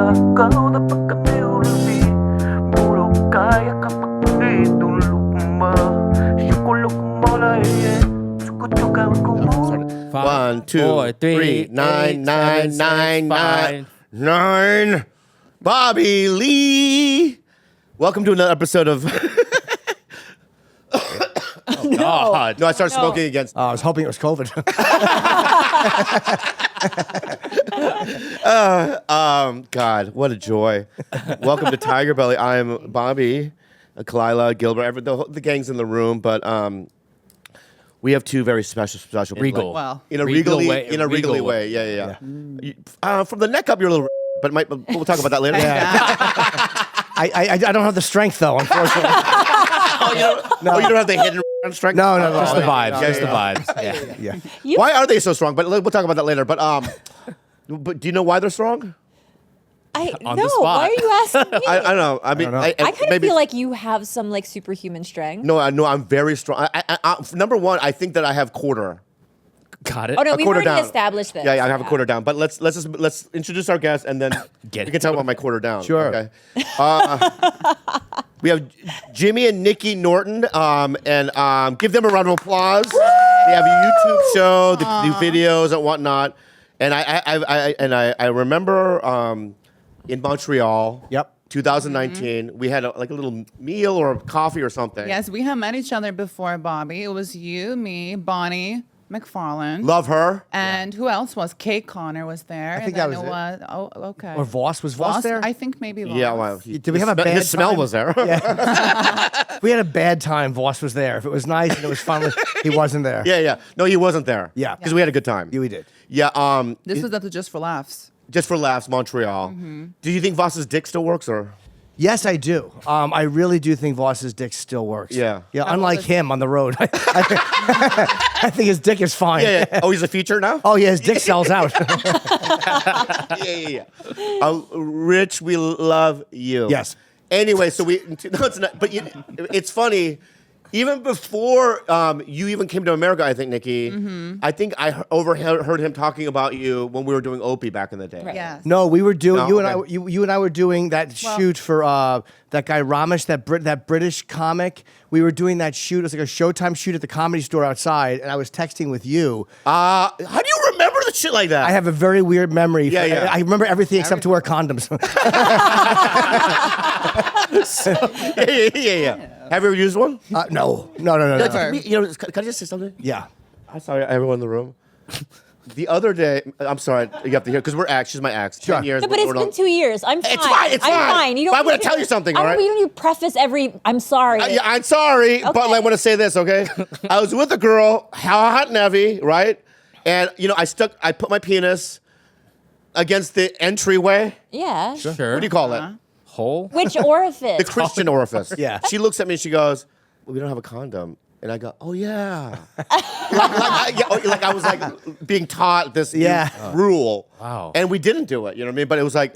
Ikaw na pagkaniulbi Muro kaya kapag itulog mo Syukulog mo na Sukot yung gawin ko mo 1, 2, 3, 9, 9, 9, 9, 9. Bobby Lee. Welcome to another episode of. God. No, I started smoking against. I was hoping it was COVID. God, what a joy. Welcome to TigerBelly. I'm Bobby, Khalyla, Gilbert, the gang's in the room, but we have two very special Regal. like, Wow. In a Regal regally way. in a regally way. Yeah. From the neck up, you're a little, but we'll talk about that later. I don't have the strength though, unfortunately. You don't have the hidden strength. No. Just the vibes. Yeah, Just the vibes. Yeah. Why are they so strong? But we'll talk about that later. But do you know why they're strong? On no, the spot. why are you asking me? I don't know. I mean, I kind of feel like you have some like superhuman strength. No, I'm very strong. Number one, I think that I have quarter. Got it. Oh no, A we've quarter already down. established this. Yeah, I have a quarter down. But let's introduce our guest and then we can talk about my quarter down. Sure. Okay. We have Jimmy and Nikki Norton, and give them a round of applause. They have a YouTube show, they do videos and whatnot. And I remember in Montreal. Yep. 2019, we had a little meal or coffee or something. Yes, we have met each other before, Bobby. It was you, me, Bonnie McFarlane. Love her. And who else was? Kate Connor was there. I think and that then was it. Oh, okay. Or Voss. Was Voss there? I think maybe Voss. Yeah, well, Did we have a bad his smell time? was there. We had a bad time. Voss was there. If it was nice and it was fun, he wasn't there. Yeah. No, he wasn't there. Yeah. Because we had a good time. We did. Yeah. This was up to Just for Laughs. Just for laughs, Montreal. Do you think Voss's dick still works, or? Yes, I do. I really do think Voss's dick still works. Yeah. Yeah. Unlike him on the road, I think his dick is fine. Yeah. Oh, he's a feature now. Oh yeah, his dick sells out. Yeah. Rich, we love you. Yes. Anyway, so no, it's not. But it's funny. Even before you even came to America, I think, Nikki, I think I overheard him talking about you when we were doing Opie back in the day. Right. Yes. No, we were doing. No? You and I were doing that shoot for that guy Ramesh, that British comic. We were doing that shoot. It was like a Showtime shoot at the Comedy Store outside, and I was texting with you. How do you remember the shit like that? I have a very weird memory. Yeah. I remember everything except to wear condoms. Yeah. Have you ever used one? No. Never. You know, can I just say something? Yeah. I'm sorry, everyone in the room. The other day, I'm sorry, you have to hear, because we're ex, she's my ex. Sure. 10 years. No, but it's been 2 years. I'm fine. It's fine, it's I'm fine. fine. You don't But I'm need gonna tell you something, all right? You don't need to preface every. I'm sorry. Yeah, I'm sorry, but Okay. I want to say this, okay? I was with a girl, hot and heavy, right? And, I put my penis against the entryway. Yeah. Sure. What do you call it? Hole? Which orifice? The Christian orifice. Yeah. She looks at me and she goes, well, we don't have a condom. And I go, oh, yeah. like I was like being taught this new rule. Wow. And we didn't do it, you know what I mean? But it was like,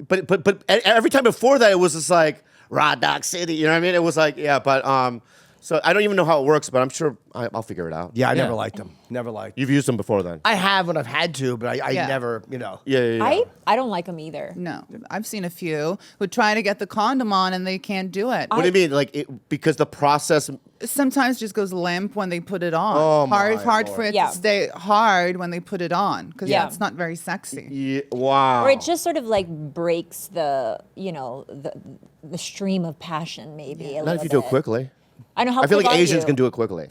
but every time before that, it was just like, Raw Dog City, you know what I mean? It was like, yeah, but, so I don't even know how it works, but I'm sure I'll figure it out. Yeah, I Yeah. never liked them. Never liked. You've used them before then? I have when I've had to, but I Yeah. never, Yeah. I don't like them either. No, I've seen a few who try to get the condom on and they can't do it. What do you mean? Like, because the process. Sometimes just goes limp when they put it on. Oh, hard my for Lord. it Yeah. to stay hard when they put it on because Yeah. it's not very sexy. Yeah, wow. Or it just sort of like breaks the stream of passion, maybe. A Not if little you do it bit. quickly. I know how. I feel quick like are Asians you? can do it quickly.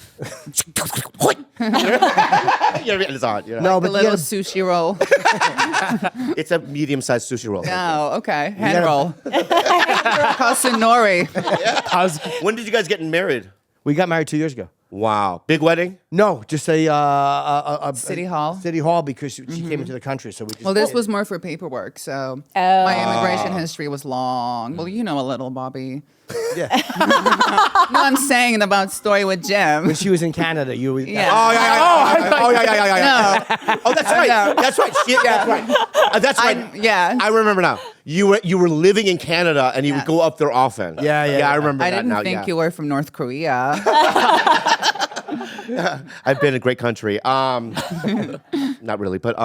You know what I mean? It's odd. You know? No, The but little yeah, sushi roll. It's a medium-sized sushi roll. Oh, okay. Hand gotta- roll. Kasunori. When did you guys get married? we got married 2 years ago. Wow. Big wedding? No, just a City Hall. City Hall because she came into the country, so we just. Well, this was more for paperwork, so Oh. my immigration history was long. Well, you know a little, Bobby. Yeah. No, I'm saying about story with Jim. When she was in Canada, you. Yeah. Oh, yeah. No. Oh, that's right. No. That's right. Shit, that's right. That's right. Yeah. I remember now. You were living in Canada and you would Yes. go up there often. Yeah. Yeah, I remember I that didn't now. think yeah. you were from North Korea. I've been in a great country. Not really, but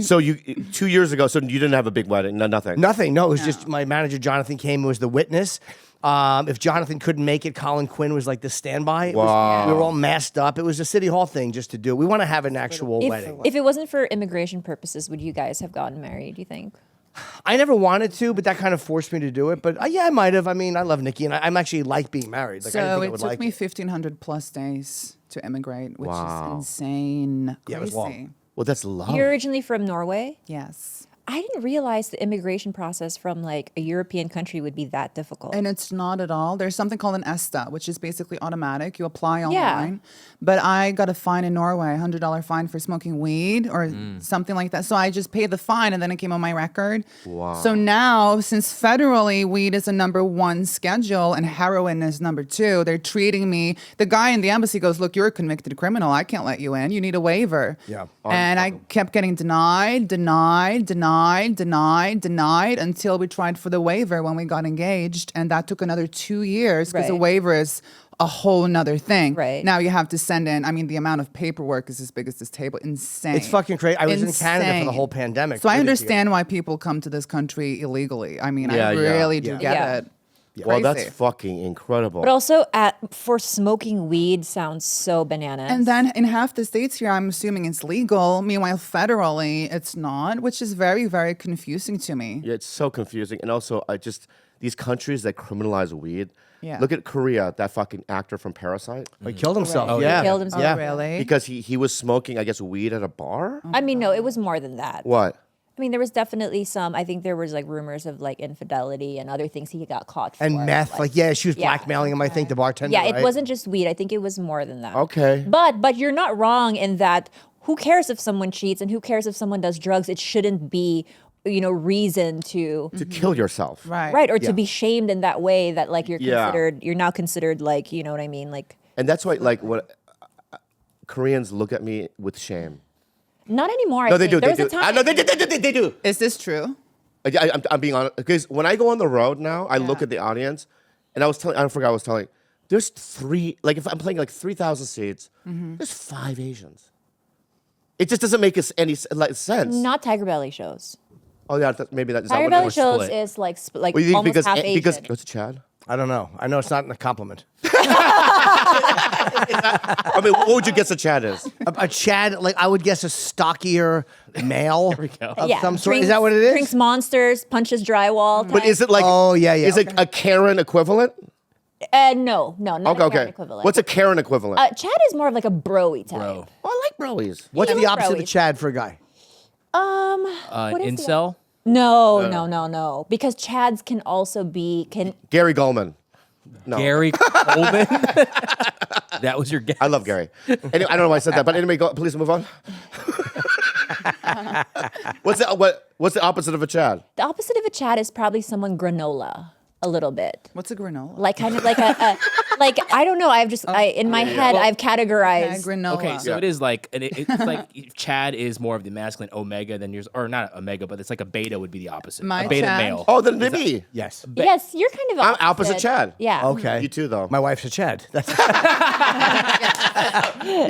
so you 2 years ago, so you didn't have a big wedding, nothing. Nothing. No, it was just my manager Jonathan came and was the witness. If Jonathan couldn't make it, Colin Quinn was like the standby. We were all masked up. It was a city hall thing just to do. We want to have an actual wedding. If it wasn't for immigration purposes, would you guys have gotten married, do you think? I never wanted to, but that kind of forced me to do it. But yeah, I might have. I mean, I love Nikki, and I'm actually like being married. Like, I didn't So think I it would took like me it. 1,500 plus days to immigrate, which Wow. is insane. Yeah, it was long. Crazy. Well, that's love. You're originally from Norway? Yes. I didn't realize the immigration process from like a European country would be that difficult. And it's not at all. There's something called an ESTA, which is basically automatic. You apply Yeah. online. But I got a fine in Norway, $100 fine for smoking weed or something like that. So I just paid the fine and then it came on my record. Wow. So now, since federally weed is a #1 schedule and heroin is #2, they're treating me. The guy in the embassy goes, "Look, you're a convicted criminal. I can't let you in. You need a waiver." Yeah. And I kept getting denied until we tried for the waiver when we got engaged. And that took another 2 years because the Right. waiver is a whole nother thing. Right. Now you have to send in, I mean, the amount of paperwork is as big as this table. Insane. It's fucking crazy. I was in Canada for the Insane. whole pandemic. So I Living here. understand why people come to this country illegally. I mean, Yeah, I yeah. really do Yeah. get Yeah. it. Well, that's Crazy. fucking incredible. But also, for smoking weed sounds so bananas. And then in half the states here, I'm assuming it's legal. Meanwhile, federally, it's not, which is very, very confusing to me. Yeah, it's so confusing. And also, these countries that criminalize weed. Yeah. Look at Korea, that fucking actor from Parasite. He killed himself. Oh, yeah. He killed himself. Yeah. Really? Because he was smoking, I guess, weed at a bar? I mean, no, it was more than that. What? I mean, there was definitely some. I think there was like rumors of like infidelity and other things he got caught for. And meth. Like, yeah, she was Yeah. blackmailing him, I think, the bartender. Yeah, it right? wasn't just weed. I think it was more than that. Okay. But you're not wrong in that. Who cares if someone cheats and who cares if someone does drugs? It shouldn't be, reason to To kill yourself. Right. right or Yeah. to be shamed in that way that like you're Yeah. considered. You're now considered like you know what I mean, like. And that's why, like, what Koreans look at me with shame. Not anymore. No, I they think. do. There They was do. a time. No, they do. Is this true? I'm being honest because when I go on the road now, I look at the audience, and I forgot I was telling. There's 3, like if I'm playing like 3,000 seats, there's 5 Asians. It just doesn't make any sense. Not TigerBelly shows. Oh yeah, maybe that is that what it TigerBelly was? shows split. is like like Well, you think almost because half Asian. because what's Chad? I don't know. I know it's not a compliment. I mean, what would you guess a Chad is? A Chad, like I would guess a stockier male of yeah, some sort. Is that what it is? Drinks monsters, punches drywall. But is it like? Oh, yeah, yeah. Is it a Karen equivalent? No, not Okay, a Karen okay. equivalent. What's a Karen equivalent? Chad is more of like a bro-y type. Bro. Oh, I like broies. What's Yeah, the opposite of bro-y. a Chad for a guy? What is the- Incel? No. Because Chads can also be Gary Goldman. No, Gary Coleman? That was your guess. I love Gary. Anyway, I don't know why I said that, but anyway, please move on. What's the opposite of a Chad? the opposite of a Chad is probably someone granola a little bit. What's a granola? Like kind of like a like I don't know. I've just in my head Well, I've categorized. Yeah, granola. Okay, so it is like, it's like Chad is more of the masculine omega than yours, or not omega, but it's like a beta would be the opposite. My a beta Chad? male. Oh, then maybe. Yes. Yes, you're kind of I'm opposite Chad. Yeah. Okay. You too, though. My wife's a Chad. That's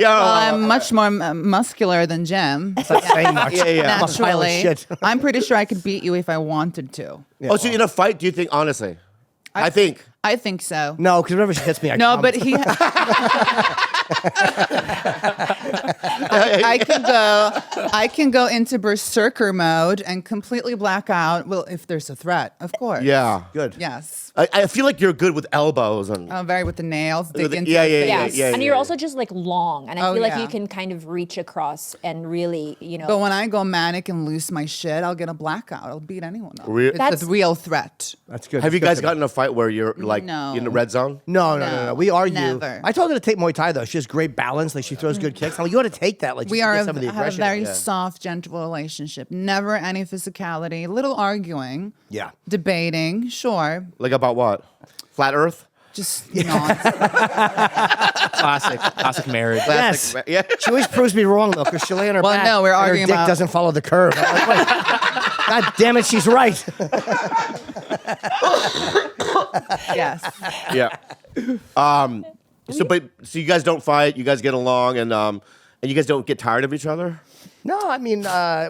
Yeah. I'm much more muscular than Jim. not saying much. Yeah. I'm a pile of Naturally. shit. I'm pretty sure I could beat you if I wanted to. Oh, so in a fight, do you think, honestly? I think. I think so. No, because whenever she hits me, I No, come. but he. I can go into berserker mode and completely black out. Well, if there's a threat, of course. Yeah. Good. Yes. I feel like you're good with elbows and. I'm very with the nails. Dig With the- into yeah, the yeah, face. yeah, Yes. yeah. And you're also just like long, and I Oh, feel like yeah. you can kind of reach across and really, But when I go manic and lose my shit, I'll get a blackout. I'll beat anyone up. Re- It's That's- a real threat. That's good. Have you That's guys good. gotten in a fight where you're like No. in the red zone? No. We argue. Never. I told her to take Muay Thai though. She has great balance. Like she throws good kicks. I'm like, you ought to take that. Like We just to are get some of the have a aggression. very Yeah. soft, gentle relationship. Never any physicality. Little arguing. Yeah. Debating, sure. Like about what? Flat Earth? Just nonsense. Classic marriage. Yes. Yeah. She always proves me wrong though, because she'll lay on her Well, back. no, we're and arguing her dick about- doesn't follow the curve. I'm like, wait. God damn it, she's right. Yes. Yeah. So you guys don't fight. You guys get along, and you guys don't get tired of each other. No, I mean,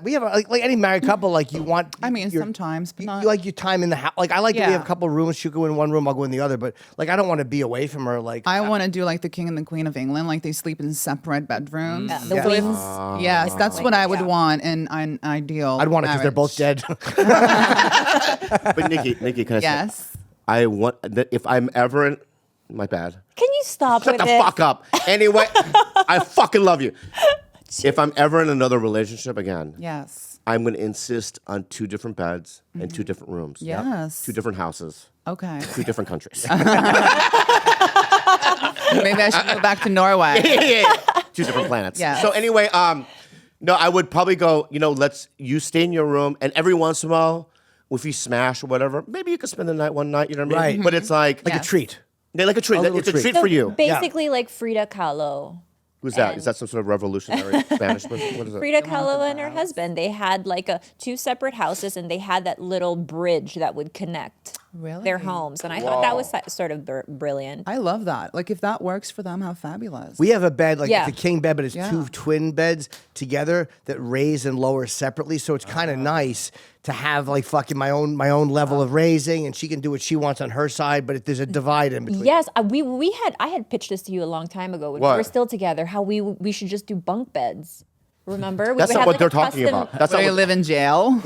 we have like any married couple. Like you want. I mean, sometimes, but not. You like your time in the house. Like I like that we Yeah. have a couple rooms. She'll go in one room, I'll go in the other. But like I don't want to be away from her. Like I want to do like the King and the Queen of England, like they sleep in separate bedrooms. The wings. Yes, that's what I would want in an ideal. I'd want it because they're both marriage. dead. But Nikki, can I say? Yes. I want that if I'm ever in. My bad. Can you stop Shut with the it? fuck up. Anyway, I fucking love you. If I'm ever in another relationship again, Yes. I'm going to insist on 2 different beds and 2 different rooms. Yes. 2 different houses. Okay. 2 different countries. Maybe I should go back to Norway. Yeah. 2 different planets. Yes. So anyway, no, I would probably go, you stay in your room, and every once in a while, if you smash or whatever, maybe you could spend the night one night, you know what I mean? Right. But it's like Like a treat. Yeah, like a treat. little It's a treat. treat So for you. basically, like Frida Kahlo. Who's that? Is that some sort of revolutionary Spanish person? What is it? Frida Kahlo and her husband, they had like 2 separate houses, and they had that little bridge that would connect Really? their homes. And I thought that was sort of brilliant. I love that. Like if that works for them, how fabulous. We have a bed, like Yeah. the king bed, but it's Yeah. 2 twin beds together that raise and lower separately. So it's kind of nice to have like fucking my own level of raising, and she can do what she wants on her side, but there's a divide in between. Yes, I had pitched this to you a long time ago when What? we were still together. How we should just do bunk beds. Remember? We That's would not have, what like, they're a talking custom- about. That's Do not you what, live in jail?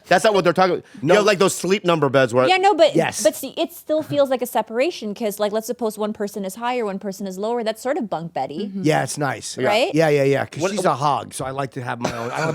that's not what they're talking about. You have like those sleep number beds where Yeah, no, but Yes. but see, it still feels like a separation because, like, let's suppose one person is higher, one person is lower. That's sort of bunk beddy, Yeah, it's nice. right? Yeah. Because she's a hog, so I like to have my own. I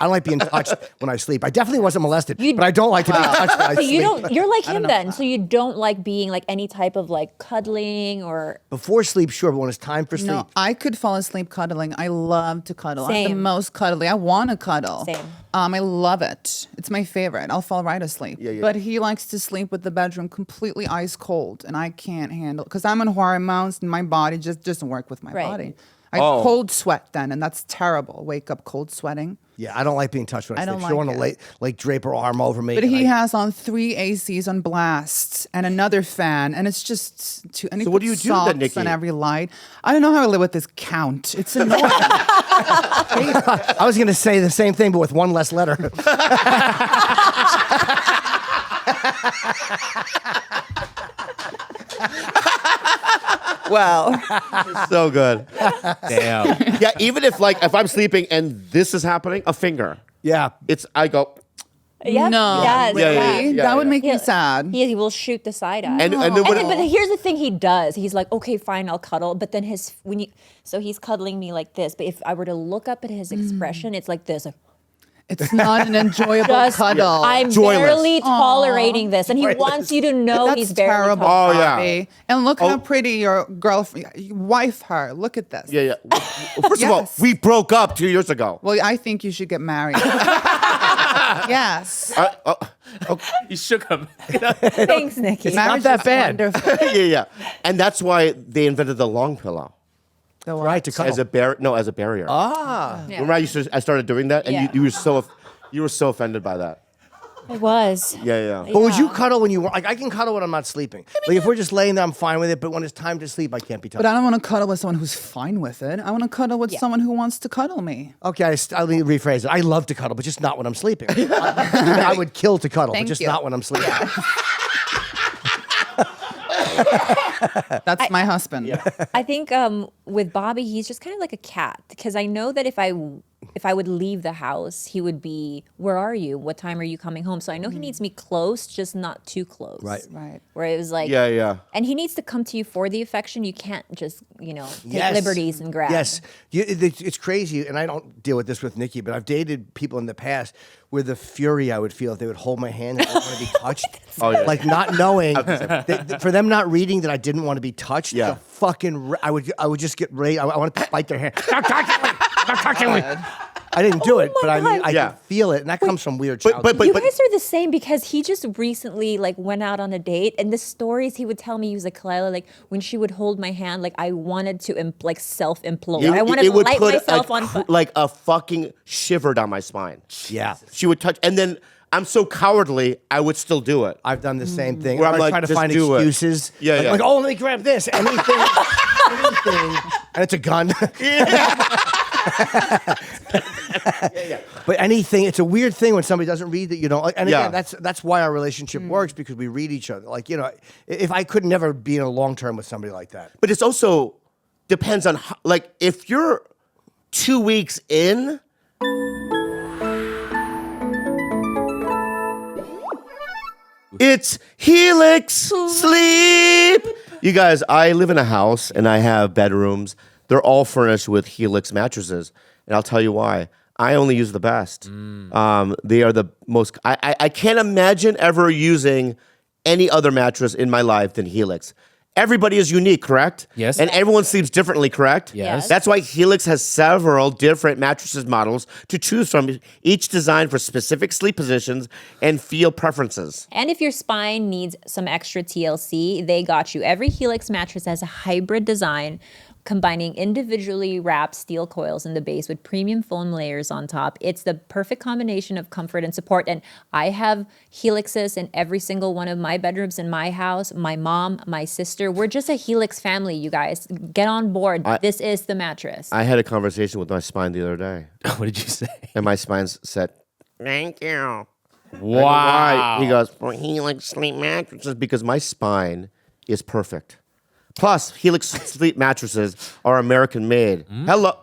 don't like being touched when I sleep. I definitely wasn't molested, but I don't like to be touched when I So sleep. you don't. You're like him then. So you don't like being like any type of like cuddling or. Before sleep, sure, but when it's time for sleep, No, I could fall asleep cuddling. I love to cuddle. I'm the Same. most cuddly. I want to cuddle. Same. I love it. It's my favorite. I'll fall right asleep. Yeah. But he likes to sleep with the bedroom completely ice cold, and I can't handle because I'm on hormones and my body just doesn't work with my Right. body. I cold sweat then, and that's terrible. Wake up cold sweating. yeah, I don't like being touched when I I sleep. don't She don't like want to like drape her arm over me. But and he I- has on 3 ACs on blast and another fan, and it's just too. And he So what do puts you do then, socks Nikki? on every light. I don't know how I live with this count. It's annoying. I was going to say the same thing, but with one less letter. well, so good. Damn. Yeah, even if I'm sleeping and this is happening, a finger. Yeah. I go, Yeah. no, Yes, Yeah, yeah, really? yeah, that would yeah. make me sad. He will shoot the side eye. and then And when, then, but here's the thing he does. He's like, okay, fine, I'll cuddle. But then so he's cuddling me like this. But if I were to look up at his expression, it's like this. Like, It's not an enjoyable just, cuddle. I'm Joyless. barely tolerating this. And he wants you to know That's he's barely terrible. tolerating. Oh, yeah. Bobby. And look how pretty your girlfriend, wife her. Look at this. yeah. Well, first of all, Yes. we broke up 2 years ago. Well, I think you should get married. yes. You shook him. Thanks, Nikki. not that is bad. wonderful. Yeah. And that's why they invented the long pillow The what? Right, to cuddle. as a barrier. Ah. Yeah. Remember I started doing that, and Yeah. you were so offended by that. It was. Yeah. But would you cuddle when you want? Like, I can cuddle when I'm not sleeping. Like, if we're just laying there, I'm fine with it. But when it's time to sleep, I can't be touched. But I don't want to cuddle with someone who's fine with it. I want to cuddle with someone who wants to cuddle me. Okay, I'll rephrase it. I love to cuddle, but just not when I'm sleeping. I would kill to cuddle, Thank but just you. not when I'm sleeping. That's my husband. I think with Bobby, he's just kind of like a cat because I know that if I would leave the house, he would be, "Where are you? What time are you coming home?" So I know he needs me close, just not too close. Right. Right. Where it was like, Yeah. and he needs to come to you for the affection. You can't just take Yes. liberties and grab. Yes, it's crazy, and I don't deal with this with Nikki, but I've dated people in the past where the fury I would feel if they would hold my hand and I want to be touched. Oh, yeah. Like not knowing, for them not reading that I didn't want to be touched. Yeah. the fucking, I would just get ready. I want to bite their hand. Stop touching me! Stop touching me! I didn't do it, but I mean, I Yeah. could feel it, and that comes from weird But childhood. You guys are the same because he just recently went out on a date, and the stories he would tell me, he was like, Khalyla, like when she would hold my hand, like I wanted to self implode. I wanted to light myself on fire. like a fucking shiver down my spine. Yeah. She would touch, and then I'm so cowardly, I would still do it. I've done the same thing. Where I'm I like, try to just find do it. excuses. Yeah, yeah. Like, oh, let me grab this. Anything. And it's a gun. But anything, it's a weird thing when somebody doesn't read that you don't like. And again, that's why our relationship works, because we read each other. Like, if I could never be in a long term with somebody like that. But it's also depends on how, like, if you're 2 weeks in. It's Helix Sleep. You guys, I live in a house and I have bedrooms. They're all furnished with Helix mattresses. And I'll tell you why. I only use the best. They are the most, I can't imagine ever using any other mattress in my life than Helix. Everybody is unique, correct? Yes. And everyone sleeps differently, correct? Yes. That's why Helix has several different mattresses models to choose from, each designed for specific sleep positions and feel preferences. And if your spine needs some extra TLC, they got you. Every Helix mattress has a hybrid design, combining individually wrapped steel coils in the base with premium foam layers on top. It's the perfect combination of comfort and support. And I have Helixes in every single one of my bedrooms in my house. My mom, my sister, we're just a Helix family, you guys. Get on board. This is the mattress. I had a conversation with my spine the other day. What did you say? And my spine said, thank you. Wow. Why? He goes, for Helix Sleep mattresses, because my spine is perfect. Plus, Helix Sleep mattresses are American made. Hello,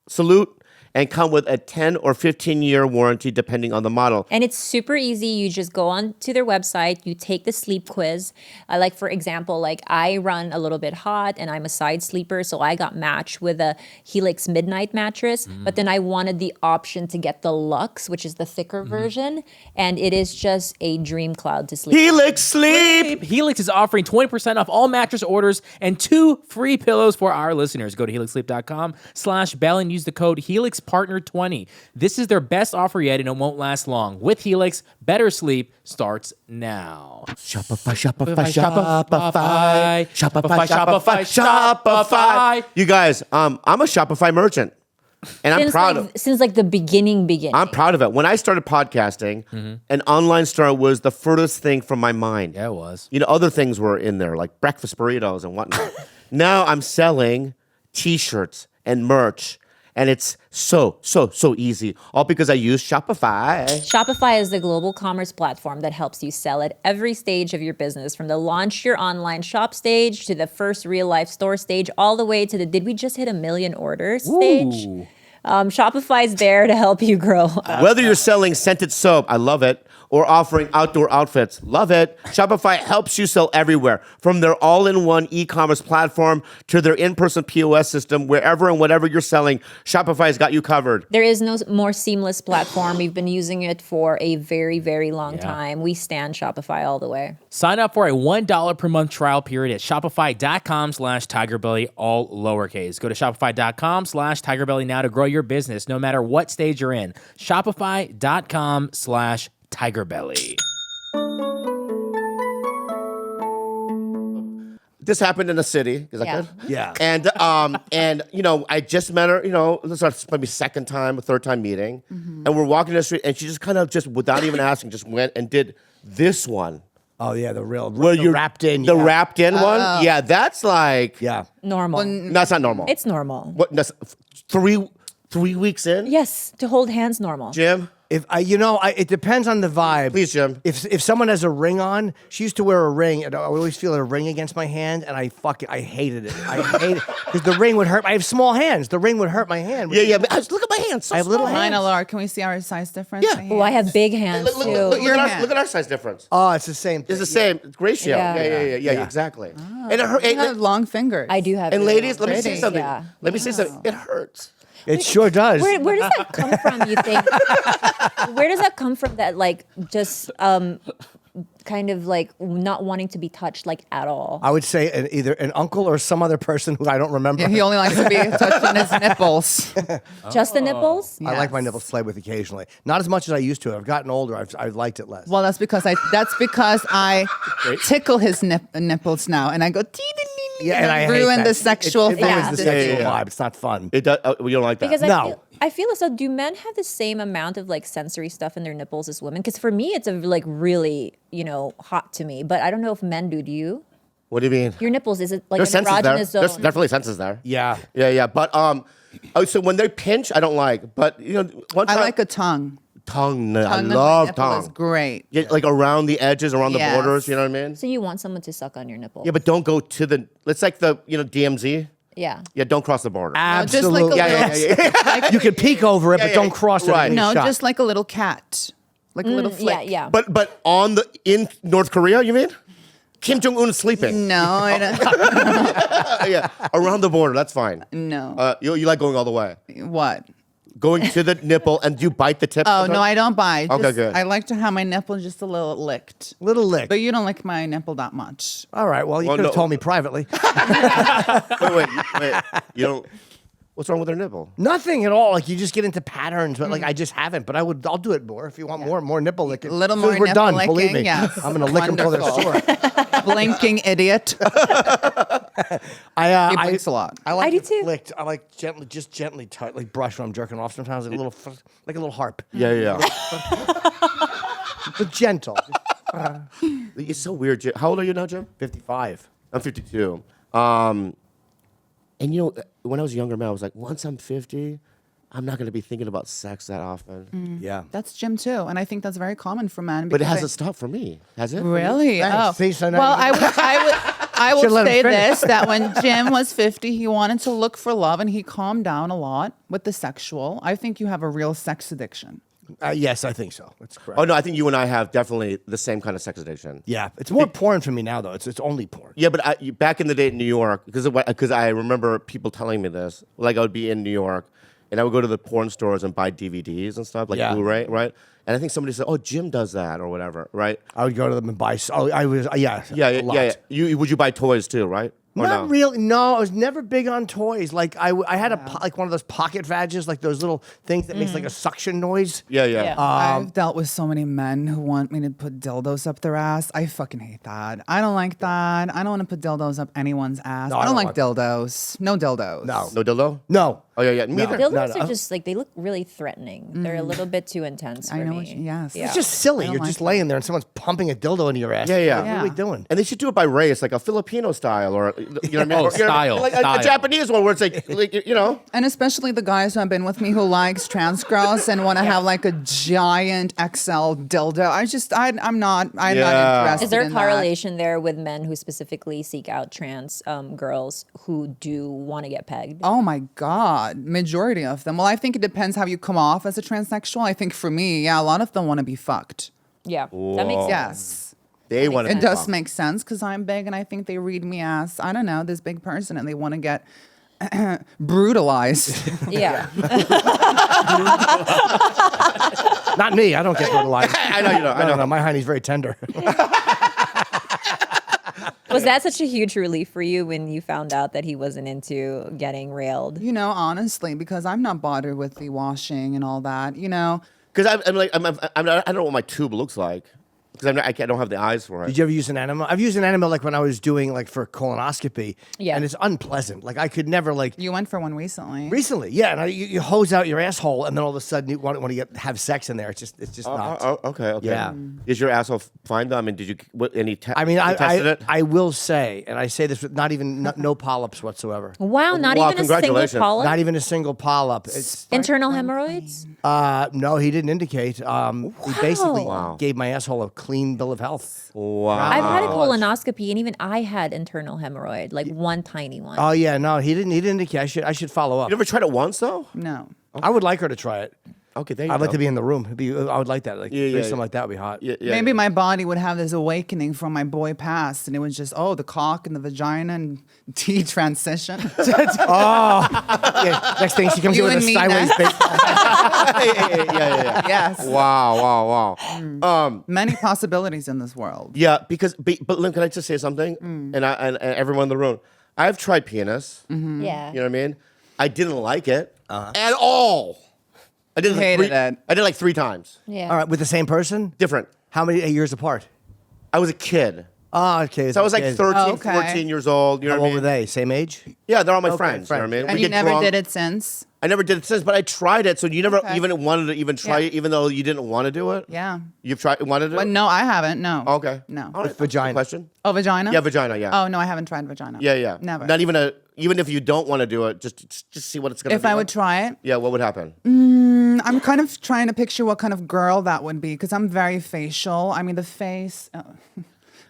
salute, and come with a 10 or 15-year warranty depending on the model. And it's super easy. You just go on to their website, you take the sleep quiz. Like, for example, like I run a little bit hot and I'm a side sleeper, so I got matched with a Helix Midnight mattress, but then I wanted the option to get the Luxe, which is the thicker version, and it is just a dream cloud to sleep on. Helix Sleep! Helix is offering 20% off all mattress orders and 2 free pillows for our listeners. Go to helixsleep.com/Bell and use the code HelixPartner20. This is their best offer yet, and it won't last long. With Helix, better sleep starts now. Shopify, Shopify, Shopify, Shopify, Shopify, Shopify. You guys, I'm a Shopify merchant. And I'm proud of it. Since like the beginning. I'm proud of it. When I started podcasting, an online store was the furthest thing from my mind. Yeah, it was. You know, other things were in there, like breakfast burritos and whatnot. Now I'm selling T-shirts and merch. And it's so easy, all because I use Shopify. Shopify is the global commerce platform that helps you sell at every stage of your business, from the launch your online shop stage to the first real life store stage, all the way to the did we just hit 1 million orders stage. Shopify is there to help you grow. Whether you're selling scented soap, I love it, or offering outdoor outfits, love it. Shopify helps you sell everywhere, from their all-in-one e-commerce platform to their in-person POS system. Wherever and whatever you're selling, Shopify's got you covered. There is no more seamless platform. We've been using it for a very, very long time. We stand Shopify all the way. Sign up for a $1 per month trial period at shopify.com/TigerBelly, all lowercase. Go to shopify.com/TigerBelly now to grow your business, no matter what stage you're in. Shopify.com/TigerBelly. This happened in the city. Is that good? Yeah. And you know, I just met her. You know, this is our maybe second time, third time meeting, and we're walking the street, and she just kind of just without even asking, just went and did this one. Oh, yeah, the wrapped in. The wrapped in one. Yeah, that's like Normal. no, it's not normal. It's normal. What? That's 3 weeks in. Yes, to hold hands, normal. Jim. If it depends on the vibe. Please, Jim. If someone has a ring on, she used to wear a ring, and I would always feel a ring against my hand, and I hated it. I hate it because the ring would hurt. I have small hands. The ring would hurt my hand. Yeah. But look at my hands. So I have little small. hands. Mine, Laura, can we see our size difference? Yeah. Oh, I have big hands Look, too. look at our size difference. Oh, it's the same thing. It's the same ratio. Yeah. Yeah, exactly. And it hurt. You have long fingers. I do have. And big ladies, hands. let me say Pretty. something. Yeah. Let me say something. It hurts. It sure does. Where does that come from, you think? Where does that come from, that like just kind of like not wanting to be touched like at all? I would say either an uncle or some other person who I don't remember. Yeah, he only likes to be touching his nipples. Just the nipples? I like my nipples played with occasionally. Not as much as I used to. I've gotten older. I've liked it less. Well, that's because I tickle his nipples now, and I go tee. Yeah, and I hate Ruin that. the sexual It ruins the fantasy. sexual Yeah. vibe. It's not fun. It does. You don't like that? Because No. I feel as though, do men have the same amount of like sensory stuff in their nipples as women? Because for me, it's like really, hot to me. But I don't know if men do. Do you? What do you mean? Your nipples, is it like There's an senses there. erogenous zone? There's definitely senses there. Yeah. Yeah. But so when they pinch, I don't like. But one I time, like a tongue. tongue. I Tongue on my love nipple is tongue. great. Yeah, like around the edges, around the Yes. borders. You know what I mean? So you want someone to suck on your nipple? Yeah, but don't go to the. It's like the DMZ. Yeah. Yeah, don't cross the border. just like a Absolutely. little- You can peek over it, but yeah, don't cross it. right. and No, shot. just like a little cat. Like a little flick. Yeah. But in North Korea, you mean? Kim Jong Un sleeping. No, I don't. Yeah, around the border. That's fine. No. You like going all the way. What? Going to the nipple and do you bite the tip? Oh, sometimes? no, I don't bite. Okay, Just- good. I like to have my nipple just a little licked. Little lick. But you don't lick my nipple that much. All right. Well, you Well, could have no. told me privately. Wait. You don't. What's wrong with their nipple? Nothing at all. Like you just get into patterns, but like I just haven't. But I'll do it more if you want more nipple licking. A little As soon as more we're nipple done. licking, Believe me, yes. I'm gonna lick them till they're Wonderful. sore. Blinking idiot. I He blinks a lot. I like I do it too. Licked. I like gently touch, like brush when I'm jerking off. Sometimes like a little harp, Yeah. but gentle. It's so weird. How old are you now, Jim? 55. I'm 52. And when I was a younger man, I was like, once I'm 50, I'm not going to be thinking about sex that often. Yeah. That's Jim too, and I think that's very common for men. But it because hasn't stopped for me, has it? Really? Thanks. Oh. See, so now Well, you- I Should've will let him say finish. this, that when Jim was 50, he wanted to look for love and he calmed down a lot with the sexual. I think you have a real sex addiction. Yes, I think so. That's correct. Oh, no, I think you and I have definitely the same kind of sex addiction. Yeah, it's more porn for me now though. It's only porn. Yeah, but back in the day in New York, because I remember people telling me this, like I would be in New York, and I would go to the porn stores and buy DVDs and stuff, like Yeah. Blu-ray, right? And I think somebody said, "Oh, Jim does that," or whatever, right? I would go to them and buy. I was yeah. Yeah, a lot. yeah. Would you buy toys too, right? Or Not no? really. No, I was never big on toys. Like I had like one of those pocket vages, like those little things that makes like a suction noise. Yeah. Yeah. I've dealt with so many men who want me to put dildos up their ass. I fucking hate that. I don't like that. I don't want to put dildos up anyone's ass. No, I don't like want- dildos. No dildos. No. No dildo? No. Oh yeah. Me either. Dildos no. are just like, they look really threatening. They're a little bit too intense for I know me. what you- yes. Yeah. It's just silly. I don't You're like just that. laying there and someone's pumping a dildo into your ass. Yeah. What are we doing? And they should do it by race, like a Filipino style, or you know what I mean? Oh, Or, you know, style, like style. a Japanese one, where it's like And especially the guys who have been with me who likes trans girls and want to have like a giant XL dildo. I'm not Yeah. interested Is there a in that. correlation there with men who specifically seek out trans girls who do want to get pegged? Oh my God, majority of them. Well, I think it depends how you come off as a transsexual. I think for me, yeah, a lot of them want to be fucked. Yeah, that makes sense. Yes. they want to. It does make sense because I'm big and I think they read me as, I don't know, this big person and they want to get brutalized. Yeah. Not me. I don't get brutalized. I know you don't. I know. No, my hiney's very tender. Was that such a huge relief for you when you found out that he wasn't into getting railed? You know, honestly, because I'm not bothered with the washing and all that, you know. Because I'm like I don't know what my tube looks like. Because I don't have the eyes for it. Did you ever use an enema? I've used an enema like when I was doing like for colonoscopy. Yeah. And it's unpleasant. Like I could never like You went for one recently. recently. Yeah. And you hose out your asshole and then all of a sudden you want to have sex in there. It's just not. Okay. Yeah. Is your asshole fine though? I mean, did you any? I mean, you tested it? I will say, and I say this with not even no polyps whatsoever. Wow, not Wow, even a single congratulations. polyp? Not even a single polyp. It's Internal hemorrhoids? no, he didn't indicate. He basically Wow. gave my asshole a clean bill of health. Wow. I've had a colonoscopy, and even I had internal hemorrhoid, like one tiny one. Oh yeah, no, he didn't indicate. I should follow up. You never tried it once though? No. I would like her to try it. Okay, there you I'd go. like to be in the room. I would like that. Like Yeah, something like that would be hot. Yeah, Maybe my body would have this awakening from my boy past, and it was just, the cock and the vagina and T transition. Yeah, next thing she comes You in with a and me sideways next. baseball. yeah. Yes. Wow. Many possibilities in this world. Yeah, but Lynn, can I just say something? And everyone in the room, I've tried penis. Yeah. You know what I mean? I didn't like it at all. I did Hated it. I did like 3 times. Yeah. All right, with the same person? Different. How many years apart? I was a kid. Oh, okay. So I was like 13, Okay. 14 years old. You know How what I old were mean? they? Same age? Yeah, they're all my Okay, friends. You know what I mean? friends. And We you get never drunk. did it since? I never did it since, but I tried it. So you never Okay. even wanted to even try Yeah. it, even though you didn't want to do it? Yeah. You've wanted it? But no, I haven't. No. Okay. No. All right, vagina. good question. Oh, vagina? Yeah, vagina, yeah. Oh, no, I haven't tried vagina. Yeah. Never. Not even if you don't want to do it, just see what it's going to be. If I would like. try it, Yeah, what would happen? I'm kind of trying to picture what kind of girl that would be because I'm very facial. I mean, the face.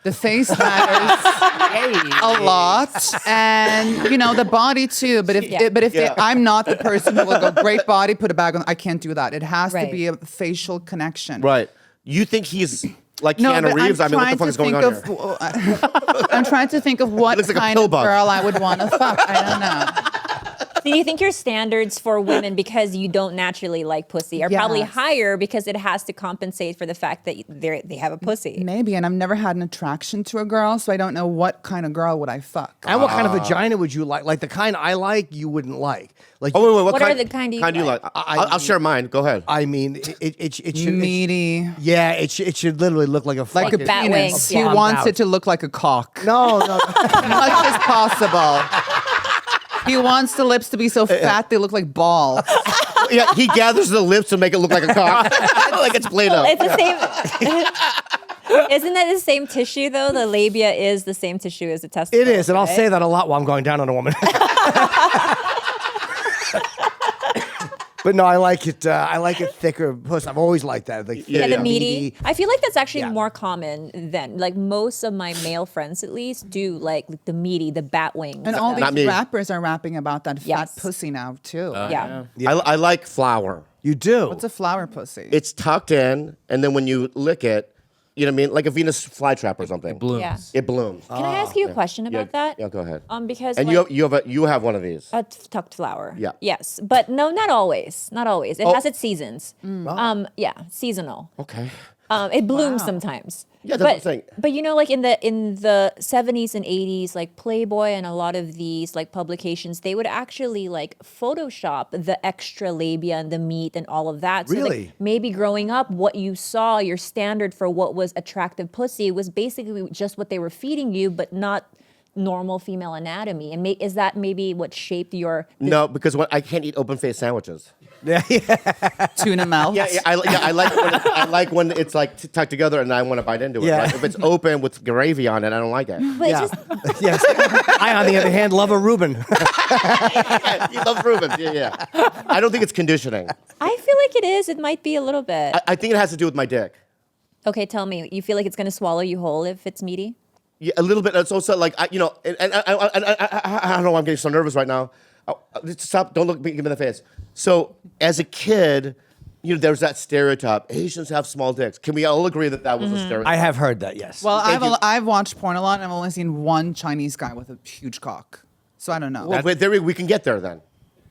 The face matters a lot, and the body too. But if I'm not the person who will go great body, put a bag on, I can't do that. It has to Right. be a facial connection. Right. You think he's like No, Keanu but Reeves? I I'm mean, what the trying fuck to is going think on here? of. I'm trying to think of what looks like a kind pill of bug. girl I would want to fuck. I don't know. Do you think your standards for women, because you don't naturally like pussy, are probably Yes. higher because it has to compensate for the fact that they have a pussy? Maybe, and I've never had an attraction to a girl, so I don't know what kind of girl would I fuck. And what kind of vagina would you like? Like the kind I like, you wouldn't like. Like, Oh, wait, What are kind, the kind you do you like? like? I'll share mine. Go ahead. I mean, it should. Meaty. Yeah, it should literally look like a Like a fucking bat penis. wings, He yeah. wants it to look like a cock. No. As much as possible. He wants the lips to be so fat they look like balls. Yeah, he gathers the lips to make it look like a cock, like it's Play-Doh. It's the same. Isn't that the same tissue though? The labia is the same tissue as the testicle. It is, and I'll right? say that a lot while I'm going down on a woman. But no, I like it. I like it thicker. Plus, I've always liked that. Like, Yeah, And yeah. the meaty. I feel like that's actually Yeah. more common than like most of my male friends at least do like the meaty, the bat wings. And all Not these me. rappers are rapping about that fat Yes. pussy now, too. yeah. I like flour. You do. What's a flower pussy? It's tucked in, and then when you lick it, you know what I mean? Like a Venus flytrap or something. Blooms. Yeah. It blooms. Can I ask you a question about that? Yeah, go ahead. Because And like, you have one of these. a tucked flower. Yeah. Yes, but no, not always. Not always. It Oh. has its seasons. Yeah, seasonal. Okay. It blooms sometimes. Yeah, that's what I'm saying. But like in the 70s and 80s, like Playboy and a lot of these like publications, they would actually like Photoshop the extra labia and the meat and all of that. So Really? like, maybe growing up, what you saw, your standard for what was attractive pussy was basically just what they were feeding you, but not normal female anatomy. And is that maybe what shaped your? No, because I can't eat open-faced sandwiches. Tuna melt. I like when it's like tucked together and I want to bite into it. Yeah. Like if it's open with gravy on it, I don't like it. But Yeah. it's just, Yes. I, on the other hand, love a Reuben. He loves Rubens. Yeah. I don't think it's conditioning. I feel like it is. It might be a little bit. I think it has to do with my dick. Okay, tell me. You feel like it's going to swallow you whole if it's meaty? Yeah, a little bit. It's also like I don't know why I'm getting so nervous right now. Stop! Don't look me in the face. So as a kid, there's that stereotype: Asians have small dicks. Can we all agree that was a stereotype? I have heard that, yes. Well, Thank you. I've watched porn a lot, and I've only seen one Chinese guy with a huge cock. So I don't know. Well, wait, we can get there then.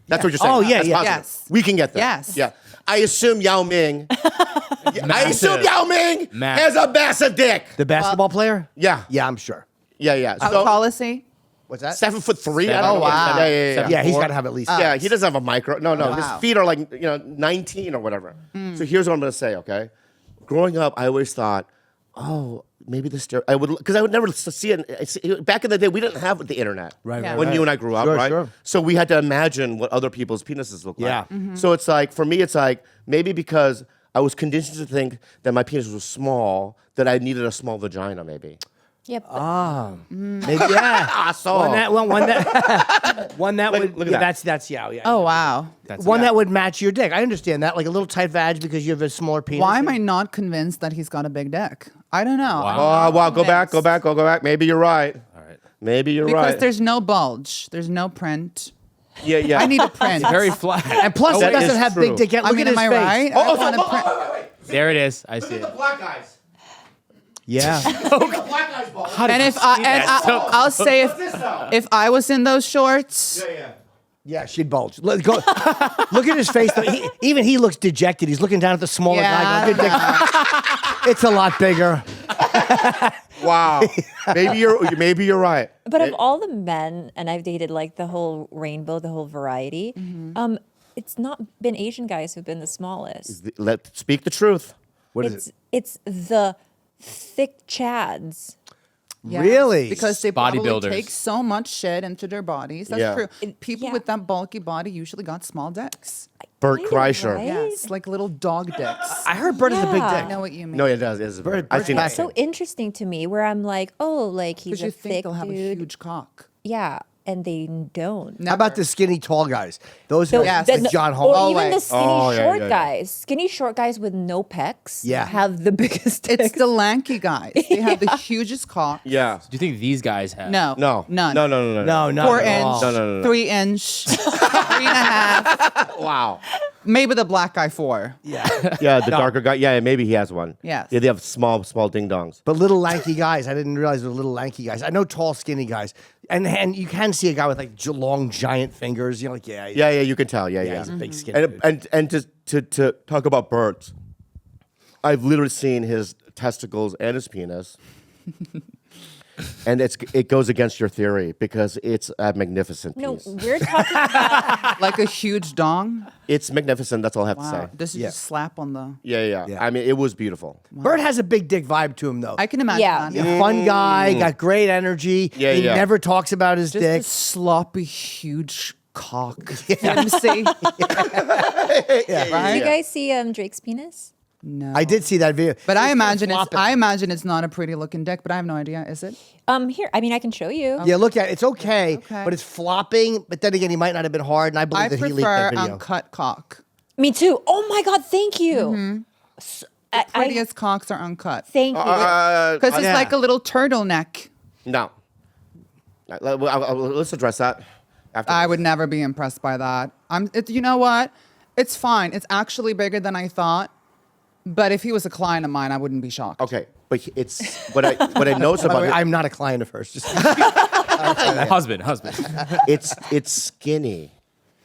That's what you're saying. Oh, yeah, That's yeah. positive. Yes. We can get there. Yes. Yeah. I assume Yao Ming. I assume Yao Ming Massive. has a massive dick. The basketball player? Yeah. Yeah, I'm sure. Yeah. How tall is he? What's that? 7'3". I don't Oh, know. wow. Yeah. Yeah, he's got to have at least. Yeah, he doesn't have a micro. No. His wow. feet are like 19 or whatever. So here's what I'm gonna say. Okay, growing up, I always thought, oh, maybe I would never see it. Back in the day, we didn't have the internet. Right, Yeah. When you and I grew up, Sure, right? sure. So we had to imagine what other people's penises look Yeah. like. So it's like for me, it's like maybe because I was conditioned to think that my penis was small, that I needed a small vagina, maybe. Yep. Maybe, yeah. I saw. One that would. look at yeah, that. That's yeah. Oh, wow. One that would match your dick. I understand that, like a little tight vag because you have a smaller penis. Why am I not convinced that he's got a big dick? I don't know. Oh, wow. Go back. Maybe you're right. All right. Maybe you're Because right. there's no bulge. There's no print. Yeah. I need a print. Very flat. And plus, That it doesn't is have true. big dick yet. I Look mean, at his am I face. right? I want a print. wait. There it is. I see it. black guys. Yeah. Black guys ball. And I'll say if I was in those shorts, Yeah, she'd bulge. Look at his face. Though. Even he looks dejected. He's looking down at the smaller guy. Going, "Good dick." It's a lot bigger. Wow. Maybe you're right. But of all the men, and I've dated like the whole rainbow, the whole variety, it's not been Asian guys who've been the smallest. Let's speak the truth. What is it? It's the thick chads. Yes, Really? Because they probably Bodybuilders. take so much shit into their bodies. That's Yeah. true. People with that bulky body usually got small dicks. Bert Kind of, Kreischer. right? Yes, like little dog dicks. I heard Bert is a big Yeah. dick. I know what you mean. No, it does. It's Bert- I've seen Bert's it. So interesting to me, where I'm like, oh, like he's Because a you think thick they'll have a dude. huge cock. Yeah, and they don't. How about the skinny tall guys? Those So guys, Yes. like John Or Hall. even the Always. skinny Oh, yeah, short yeah, yeah. guys. Skinny short guys with no pecs Yeah. have the biggest dicks. It's the lanky guys. They have the hugest cock. Yeah. Do you think these guys have? No. No. None. No, no, no, no. No, not 4 at inch, all. No. 3 inch, 3.5. Wow. Maybe the black guy 4. Yeah. Yeah, the darker guy. Yeah, maybe he has one. Yes. Yeah, they have small ding dongs. But little lanky guys, I didn't realize there were little lanky guys. I know tall, skinny guys, and you can see a guy with like long, giant fingers. You're like, yeah, Yeah, you can tell. Yeah. he's a big skinny. dude. And to talk about Bert, I've literally seen his testicles and his penis. And it goes against your theory because it's a magnificent no, piece. we're talking about Like a huge dong. It's magnificent. That's all I have to Wow. say. This is just slap on the. Yeah. Yeah. I mean, it was beautiful. Bert has a big dick vibe to him, though. I can imagine Yeah. that. He's a fun guy, got great energy. Yeah, he yeah. never talks about his Just dick. a sloppy, huge cock. Flimsy. Did you guys see Drake's penis? No. I did see that video. But I It's imagine flopping. I imagine it's not a pretty looking dick, but I have no idea. Is it? Here, I mean, I can show you. Yeah, look at it. It's okay, Okay. but it's flopping. But then again, he might not have been hard, and I believe I that he leaked prefer that video. uncut cock. Me too. Oh my God, thank you. Prettiest cocks are uncut. Thank you. Because it's yeah. like a little turtleneck. No. Let's address that. After I would never be impressed by that. You know what? It's fine. It's actually bigger than I thought. But if he was a client of mine, I wouldn't be shocked. Okay, but it's what I noticed By the about way, it. I'm not a client of hers. Just Husband. It's skinny.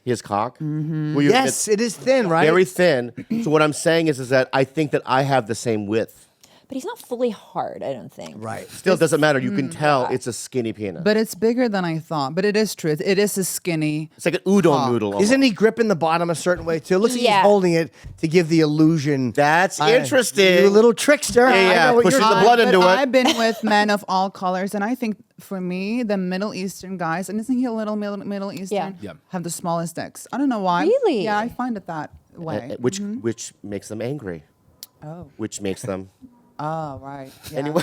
His cock. Well, yes, it is thin, right? very thin. So what I'm saying is that I think that I have the same width. But he's not fully hard, I don't think. right. Still doesn't matter. You can tell it's a skinny penis. But it's bigger than I thought. But it is true. It is a skinny. It's like an udon noodle. almost. Isn't he gripping the bottom a certain way too? It looks like Yeah. he's holding it to give the illusion. That's interesting. You little trickster. Yeah, I know what pushes you're the doing. blood into But it. I've been with men of all colors, and I think for me, the Middle Eastern guys, and isn't he a little Middle Eastern? Yeah. Have the smallest dicks. I don't know why. Really? Yeah, I find it that way. Which makes them angry. Oh. Which makes them. Oh, right. Yeah. Anyway,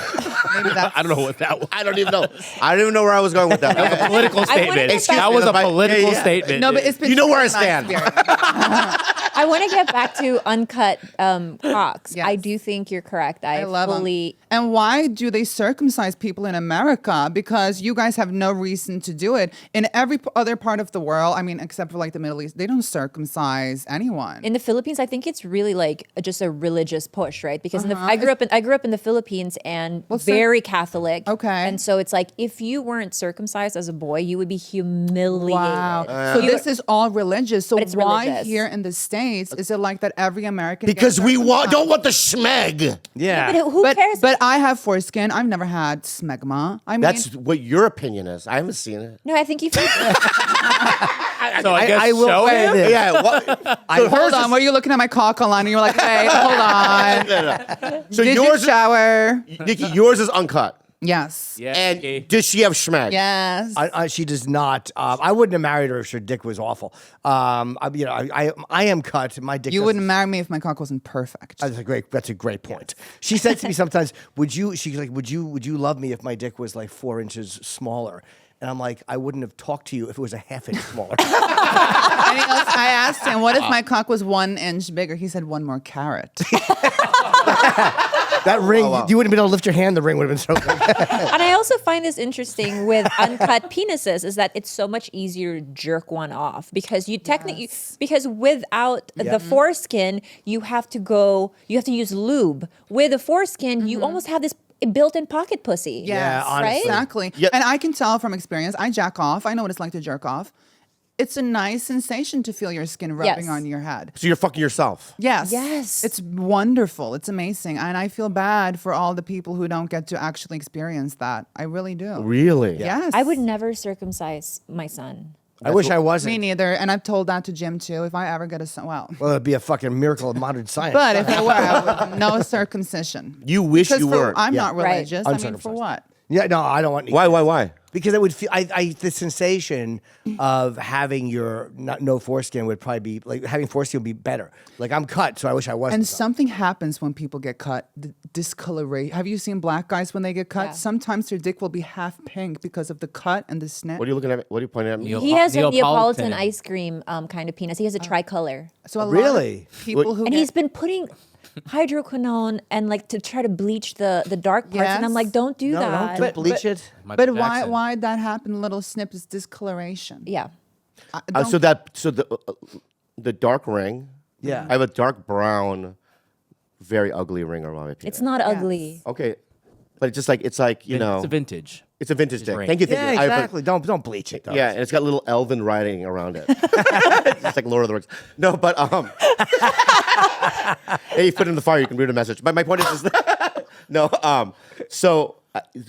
Maybe that's. I don't know what that was. I don't even know. I don't even know where I was going with that. Political statement. Excuse That me, was a if I- political yeah. statement. No, but it's been You know where I nice stand. spirit. I want to get back to uncut cocks. Yes. I do think you're correct. I love fully. them. And why do they circumcise people in America? Because you guys have no reason to do it. In every other part of the world, I mean, except for like the Middle East, they don't circumcise anyone. In the Philippines, I think it's really like just a religious push, right? Because I grew up in the Philippines and very Catholic. Okay. And so it's like if you weren't circumcised as a boy, you would be humiliated. Wow. So this is all religious. So But it's why religious. here in the States is it like that every American Because gets we circumcised? don't want the schmeg. Yeah. But who cares? But I have foreskin. I've never had smegma. I mean, That's what your opinion is. I haven't seen it. no, I think if you So I guess I will show say him? this. Yeah. What, hold on. Were you looking at my cock online and you were like, hey, hold on. So Did you yours, shower? Nikki, yours is uncut. Yes. Yeah. And okay. does she have schmeg? Yes. She does not. I wouldn't have married her if her dick was awful. I am cut. My dick. You doesn't- wouldn't marry me if my cock wasn't perfect. That's a great point. She said to me sometimes, she's like, would you love me if my dick was like 4 inches smaller? And I'm like, I wouldn't have talked to you if it was a half inch smaller. And I asked him, what if my cock was 1 inch bigger? He said, 1 more carat. That ring, you wouldn't have been able to lift your hand. The ring would have been so big. And I also find this interesting with uncut penises is that it's so much easier to jerk one off because you technically because without the foreskin you have to use lube. With the foreskin you almost have this built-in pocket pussy. Yes, honestly. exactly. Yep. And I can tell from experience, I jack off. I know what it's like to jerk off. It's a nice sensation to feel your skin rubbing Yes. on your head. So you're fucking yourself. Yes. Yes. It's wonderful. It's amazing. And I feel bad for all the people who don't get to actually experience that. I really do. Really? Yes. I would never circumcise my son. I wish I wasn't. Me neither. And I've told that to Jim too. If I ever get a son, well. Well, it'd be a fucking miracle of modern science. But if I were, I would no circumcision. You wish Because you for- weren't. I'm Yeah. not Right. religious. I mean, for Uncircumcised. what? Yeah, no, I don't want. Why? Because it would feel the sensation of having your no foreskin would probably be like having foreskin would be better. Like I'm cut, so I wish I wasn't. And something happens when people get cut. The discoloration. Have you seen black guys when they get cut? Yeah. Sometimes their dick will be half pink because of the cut and the snip. What are you looking at? What are you pointing at me? Neil- He has a Neapolitan. Neapolitan ice cream kind of penis. He has a tricolor. So a lot Really? of people who And get, he's been putting hydroquinone and like to try to bleach the dark parts. And I'm Yes. like, don't do no, that. don't bleach it. But Michael why Jackson. why'd that happen? Little snip is discoloration. Yeah. So the dark ring. Yeah. I have a dark brown, very ugly ring around my penis. It's not ugly. Okay, but it's just like you know, It's a vintage. it's a vintage thing. ring. Thank you. Yeah, I- but- exactly. Don't bleach it. Though. Yeah, and it's got little elven writing around it. It's just like Lord of the Rings. No, but hey, you put it in the fire, you can read a message. But my point is no. So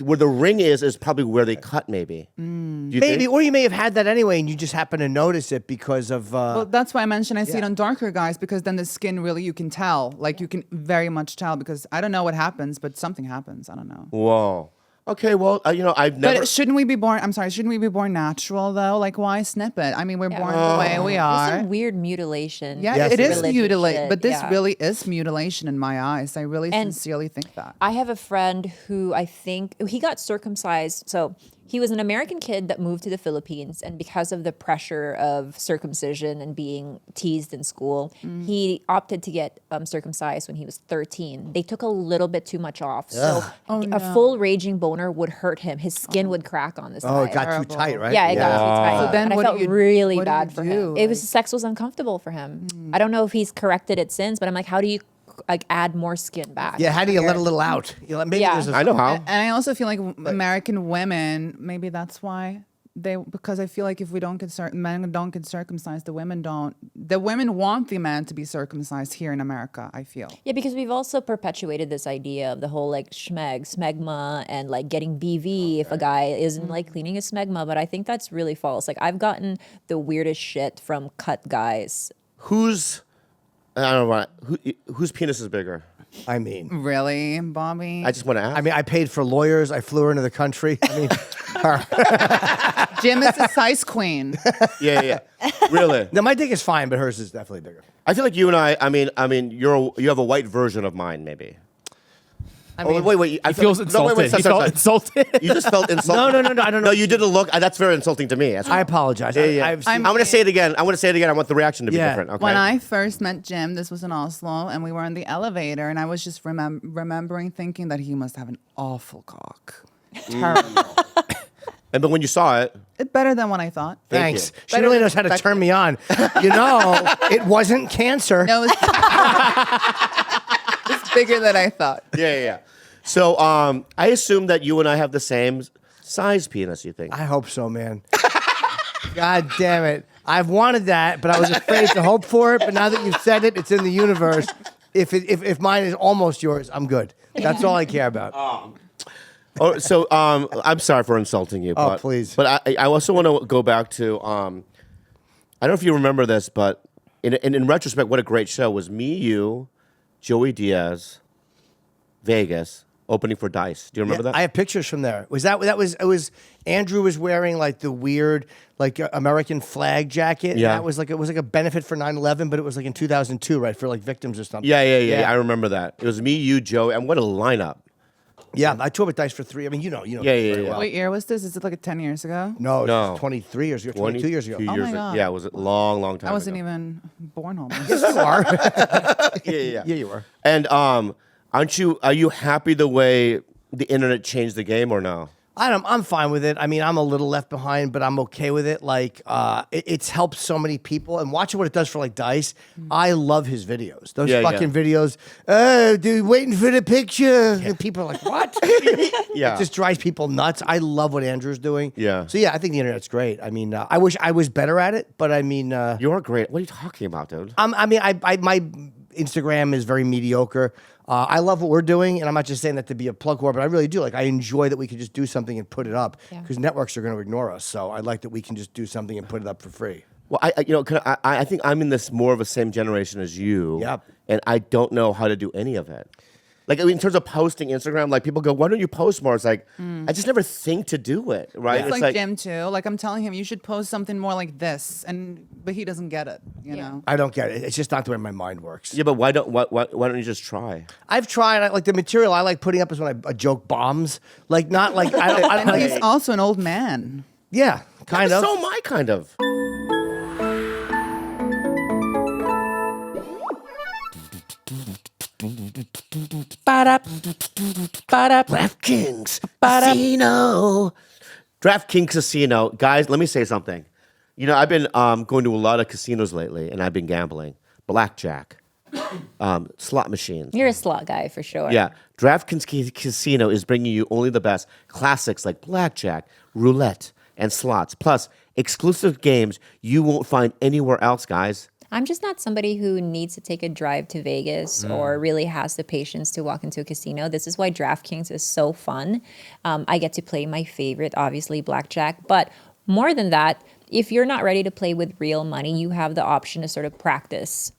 where the ring is probably where they cut. Maybe. Do you Maybe, think? or you may have had that anyway, and you just happen to notice it because of. Well, that's why I mentioned I see it Yeah. on darker guys because then the skin really you can tell. Like you can very much tell because I don't know what happens, but something happens. I don't know. Whoa. Okay. Well, you know, I've never. But shouldn't we be born? I'm sorry. Shouldn't we be born natural though? Like why snip it? I mean, we're born the way we There's are. some weird mutilation. Yeah, Yes, it it is is. Religious mutilation, shit, but this yeah. really is mutilation in my eyes. I really And- sincerely think that. I have a friend who I think he got circumcised. So he was an American kid that moved to the Philippines, and because of the pressure of circumcision and being teased in school, he opted to get circumcised when he was 13. They took a little bit too much off, so a full raging boner would hurt him. His skin would crack on the side. oh, it got too tight, right? Yeah, it got too tight. So then and I what felt do you- really what do you bad for him. do? It was sex was uncomfortable for him. I don't know if he's corrected it since, but I'm like, how do you like add more skin back? Yeah, how do you let a little out? You know, maybe Yeah. there's a, I know how. And I also feel like American women, maybe that's why because I feel like if we don't get men don't get circumcised, the women don't. The women want the man to be circumcised here in America. I feel. Yeah, because we've also perpetuated this idea of the whole like smegma, and like getting BV if a guy isn't like cleaning his smegma. But I think that's really false. Like I've gotten the weirdest shit from cut guys. I don't know what. Whose penis is bigger? I mean, Really, Bobby? I just want to ask. I mean, I paid for lawyers. I flew her into the country. I mean, Jim is a size queen. yeah. Really. no, my dick is fine, but hers is definitely bigger. I feel like you and I mean, you have a white version of mine, maybe. I mean, wait. I He feel feels like- insulted. No, wait, He felt insulted. You just felt insulted. No, I don't know. No, you did a look. That's very insulting to me. I apologize. Yeah. I've I'm seen, going to say it again. I want the reaction to be Yeah. different. Okay. when I first met Jim, this was in Oslo, and we were in the elevator, and I was just remembering thinking that he must have an awful cock. Terrible. but when you saw it, It's better than what I thought. Thank thanks. you. She really knows how to turn me on. You know, it wasn't cancer. No, it's bigger than I thought. yeah. So I assume that you and I have the same size penis. You think? I hope so, man. God damn it. I've wanted that, but I was afraid to hope for it. But now that you've said it, it's in the universe. If mine is almost yours, I'm good. That's all I care about. Oh, so I'm sorry for insulting you. Oh, but, please. But I also want to go back to I don't know if you remember this, but in retrospect, what a great show was. Me, you, Joey Diaz, Vegas, opening for Dice. Do you remember that? I have pictures from there. It was Andrew was wearing like the weird like American flag jacket. Yeah. And it was like a benefit for 9/11, but it was like in 2002, right? For like victims or something. Yeah. I remember that. It was me, you, Joey, and what a lineup. Yeah, I toured with Dice for 3. I mean, you know. Yeah. very well. What year was this? Is it like 10 years ago? No, No. 23 years ago, 22 years ago. 22 Oh my God. Yeah, it was a long time I wasn't ago. even born almost. You are. Yeah. Yeah, you were. And are you happy the way the internet changed the game or no? I'm fine with it. I mean, I'm a little left behind, but I'm okay with it. Like, it's helped so many people. And watching what it does for like Dice, I love his videos. Those Yeah, fucking videos. Oh, dude, waiting for the picture. And people are like, what? Yeah. It just drives people nuts. I love what Andrew's doing. Yeah. So yeah, I think the internet's great. I mean, I wish I was better at it, but I mean, You're great. What are you talking about, dude? I mean, my Instagram is very mediocre. I love what we're doing, and I'm not just saying that to be a plug whore, but I really do. Like, I enjoy that we can just do something and put it up because networks are going to ignore us. So I like that we can just do something and put it up for free. Well, I think I'm in this more of a same generation as you. Yep. And I don't know how to do any of it. Like in terms of posting Instagram, like people go, why don't you post more? It's like, I just never think to do it, right? It's like Jim too. Like I'm telling him, you should post something more like this, but he doesn't get it. You know. I don't get it. It's just not the way my mind works. Yeah, but why don't you just try? I've tried. Like the material I like putting up is when a joke bombs. Like not like I don't. And he's also an old man. Yeah, kind of. So am I, kind of. DraftKings Casino. DraftKings Casino. Guys, let me say something. You know, I've been going to a lot of casinos lately, and I've been gambling. Blackjack, slot machines. You're a slot guy for sure. Yeah. DraftKings Casino is bringing you only the best classics like blackjack, roulette, and slots, plus exclusive games you won't find anywhere else, guys. I'm just not somebody who needs to take a drive to Vegas or really has the patience to walk into a casino. This is why DraftKings is so fun. I get to play my favorite, obviously, blackjack. But more than that, if you're not ready to play with real money, you have the option to sort of practice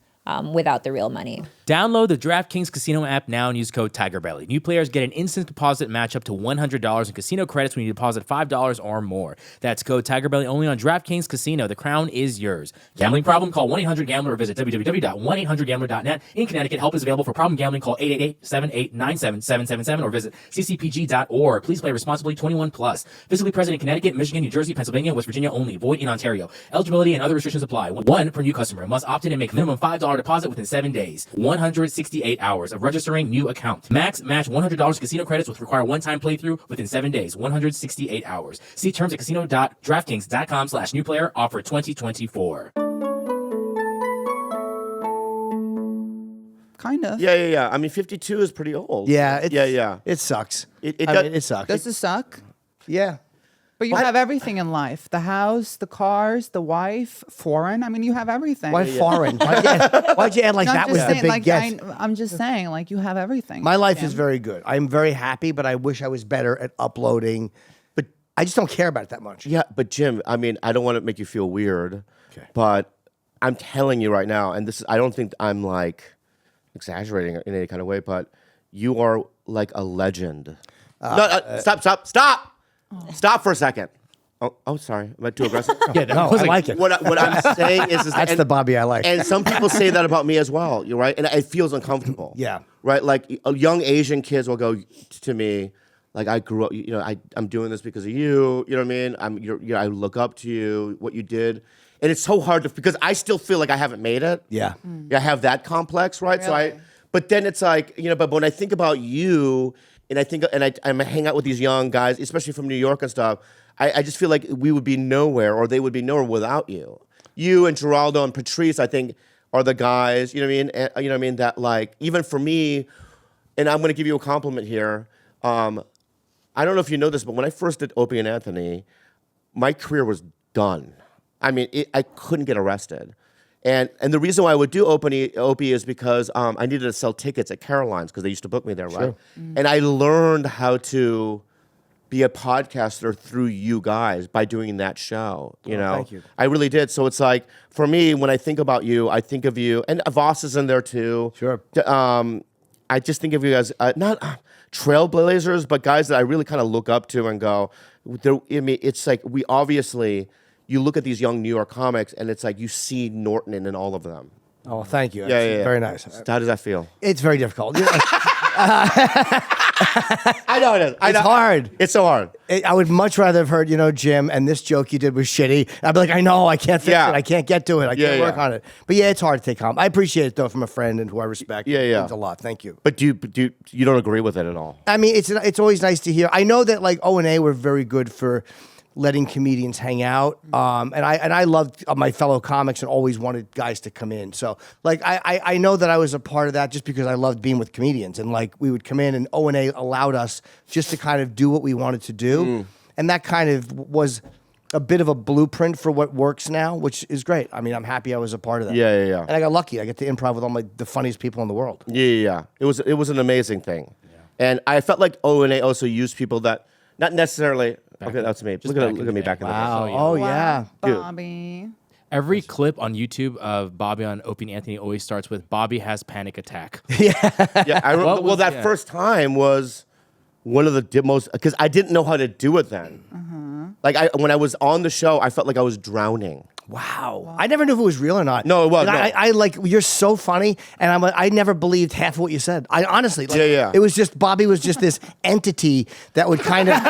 without the real money. Download the DraftKings Casino app now and use code TigerBelly. New players get an instant deposit match up to $100 in casino credits when you deposit $5 or more. That's code TigerBelly only on DraftKings Casino. The crown is yours. Gambling problem? Call 1-800-GAMBLER or visit www.1800gambler.net. In Connecticut, help is available for problem gambling. Call 888-789-7777 or visit ccpg.org. Please play responsibly. 21 plus. Physically present in Connecticut, Michigan, New Jersey, Pennsylvania, West Virginia only. Void in Ontario. Eligibility and other restrictions apply. One per new customer. Must opt in and make minimum $5 deposit within 7 days. 168 hours of registering new account. Max match $100 casino credits with require one-time playthrough within 7 days. 168 hours. See terms at casino.draftkings.com/new player. Offer 2024. Kind of. Yeah. I mean, 52 is pretty old. Yeah. It sucks. It sucks. Does it suck? Yeah. But you have everything in life: the house, the cars, the wife, foreign. I mean, you have everything. Why foreign? Why'd you add like No, I'm that just was saying, the big like, guess? I'm just saying, like, you have everything. My life is very good. I'm very happy, but I wish I was better at uploading. But I just don't care about it that much. Yeah, but Jim, I mean, I don't want to make you feel weird, but I'm telling you right now, and I don't think I'm like exaggerating in any kind of way, but you are like a legend. Stop. Stop for a second. Oh, sorry. Am I too aggressive? Yeah, no, I like it. What I'm saying is That's the Bobby I like. And some people say that about me as well. You're right, and it feels uncomfortable. Yeah. Right. Like young Asian kids will go to me, like I grew up. You know, I'm doing this because of you. You know what I mean? I look up to you. What you did, and it's so hard because I still feel like I haven't made it. Yeah. I have that complex, right? Really? But then it's like, but when I think about you, and I hang out with these young guys, especially from New York and stuff. I just feel like we would be nowhere, or they would be nowhere without you. You and Geraldo and Patrice, I think, are the guys. You know what I mean? And, you know what I mean? That like even for me, and I'm going to give you a compliment here. I don't know if you know this, but when I first did Opie and Anthony, my career was done. I mean, I couldn't get arrested. And the reason why I would do Opie is because I needed to sell tickets at Caroline's because they used to book me there, right? And I learned how to be a podcaster through you guys by doing that show. You know, thank you. I really did. So it's like for me, when I think about you, I think of you, and Voss is in there too. Sure. I just think of you as not trailblazers, but guys that I really kind of look up to and go. I mean, it's like we obviously. You look at these young New York comics, and it's like you see Norton in all of them. Oh, thank you. Yeah. Very nice. How does that feel? It's very difficult. I know it is. It's hard. It's so hard. I would much rather have heard, Jim, and this joke you did was shitty. I'd be like, I know, I can't fix it. I can't get to it. I can't work on it. But yeah, it's hard to take home. I appreciate it though from a friend and who I respect. Yeah. It means a lot. Thank you. But you don't agree with it at all? I mean, it's always nice to hear. I know that like O&A were very good for letting comedians hang out. And I loved my fellow comics and always wanted guys to come in. So like I know that I was a part of that just because I loved being with comedians, and like we would come in and O&A allowed us just to kind of do what we wanted to do. And that kind of was a bit of a blueprint for what works now, which is great. I mean, I'm happy I was a part of that. Yeah. And I got lucky. I get to improv with the funniest people in the world. Yeah. It was an amazing thing. Yeah. And I felt like O&A also used people that not necessarily. Okay, that's me. Look at me back in the day. Oh, yeah. Bobby. Every clip on YouTube of Bobby on Opie and Anthony always starts with "Bobby has panic attack." Yeah, I remember. What was- Well, that yeah. first time was one of the most because I didn't know how to do it then. Like when I was on the show, I felt like I was drowning. Wow. I never knew if it was real or not. No, it was, And no. I like, you're so funny, and I never believed half of what you said. I honestly, like, Yeah. it was just, Bobby was just this entity that would kind of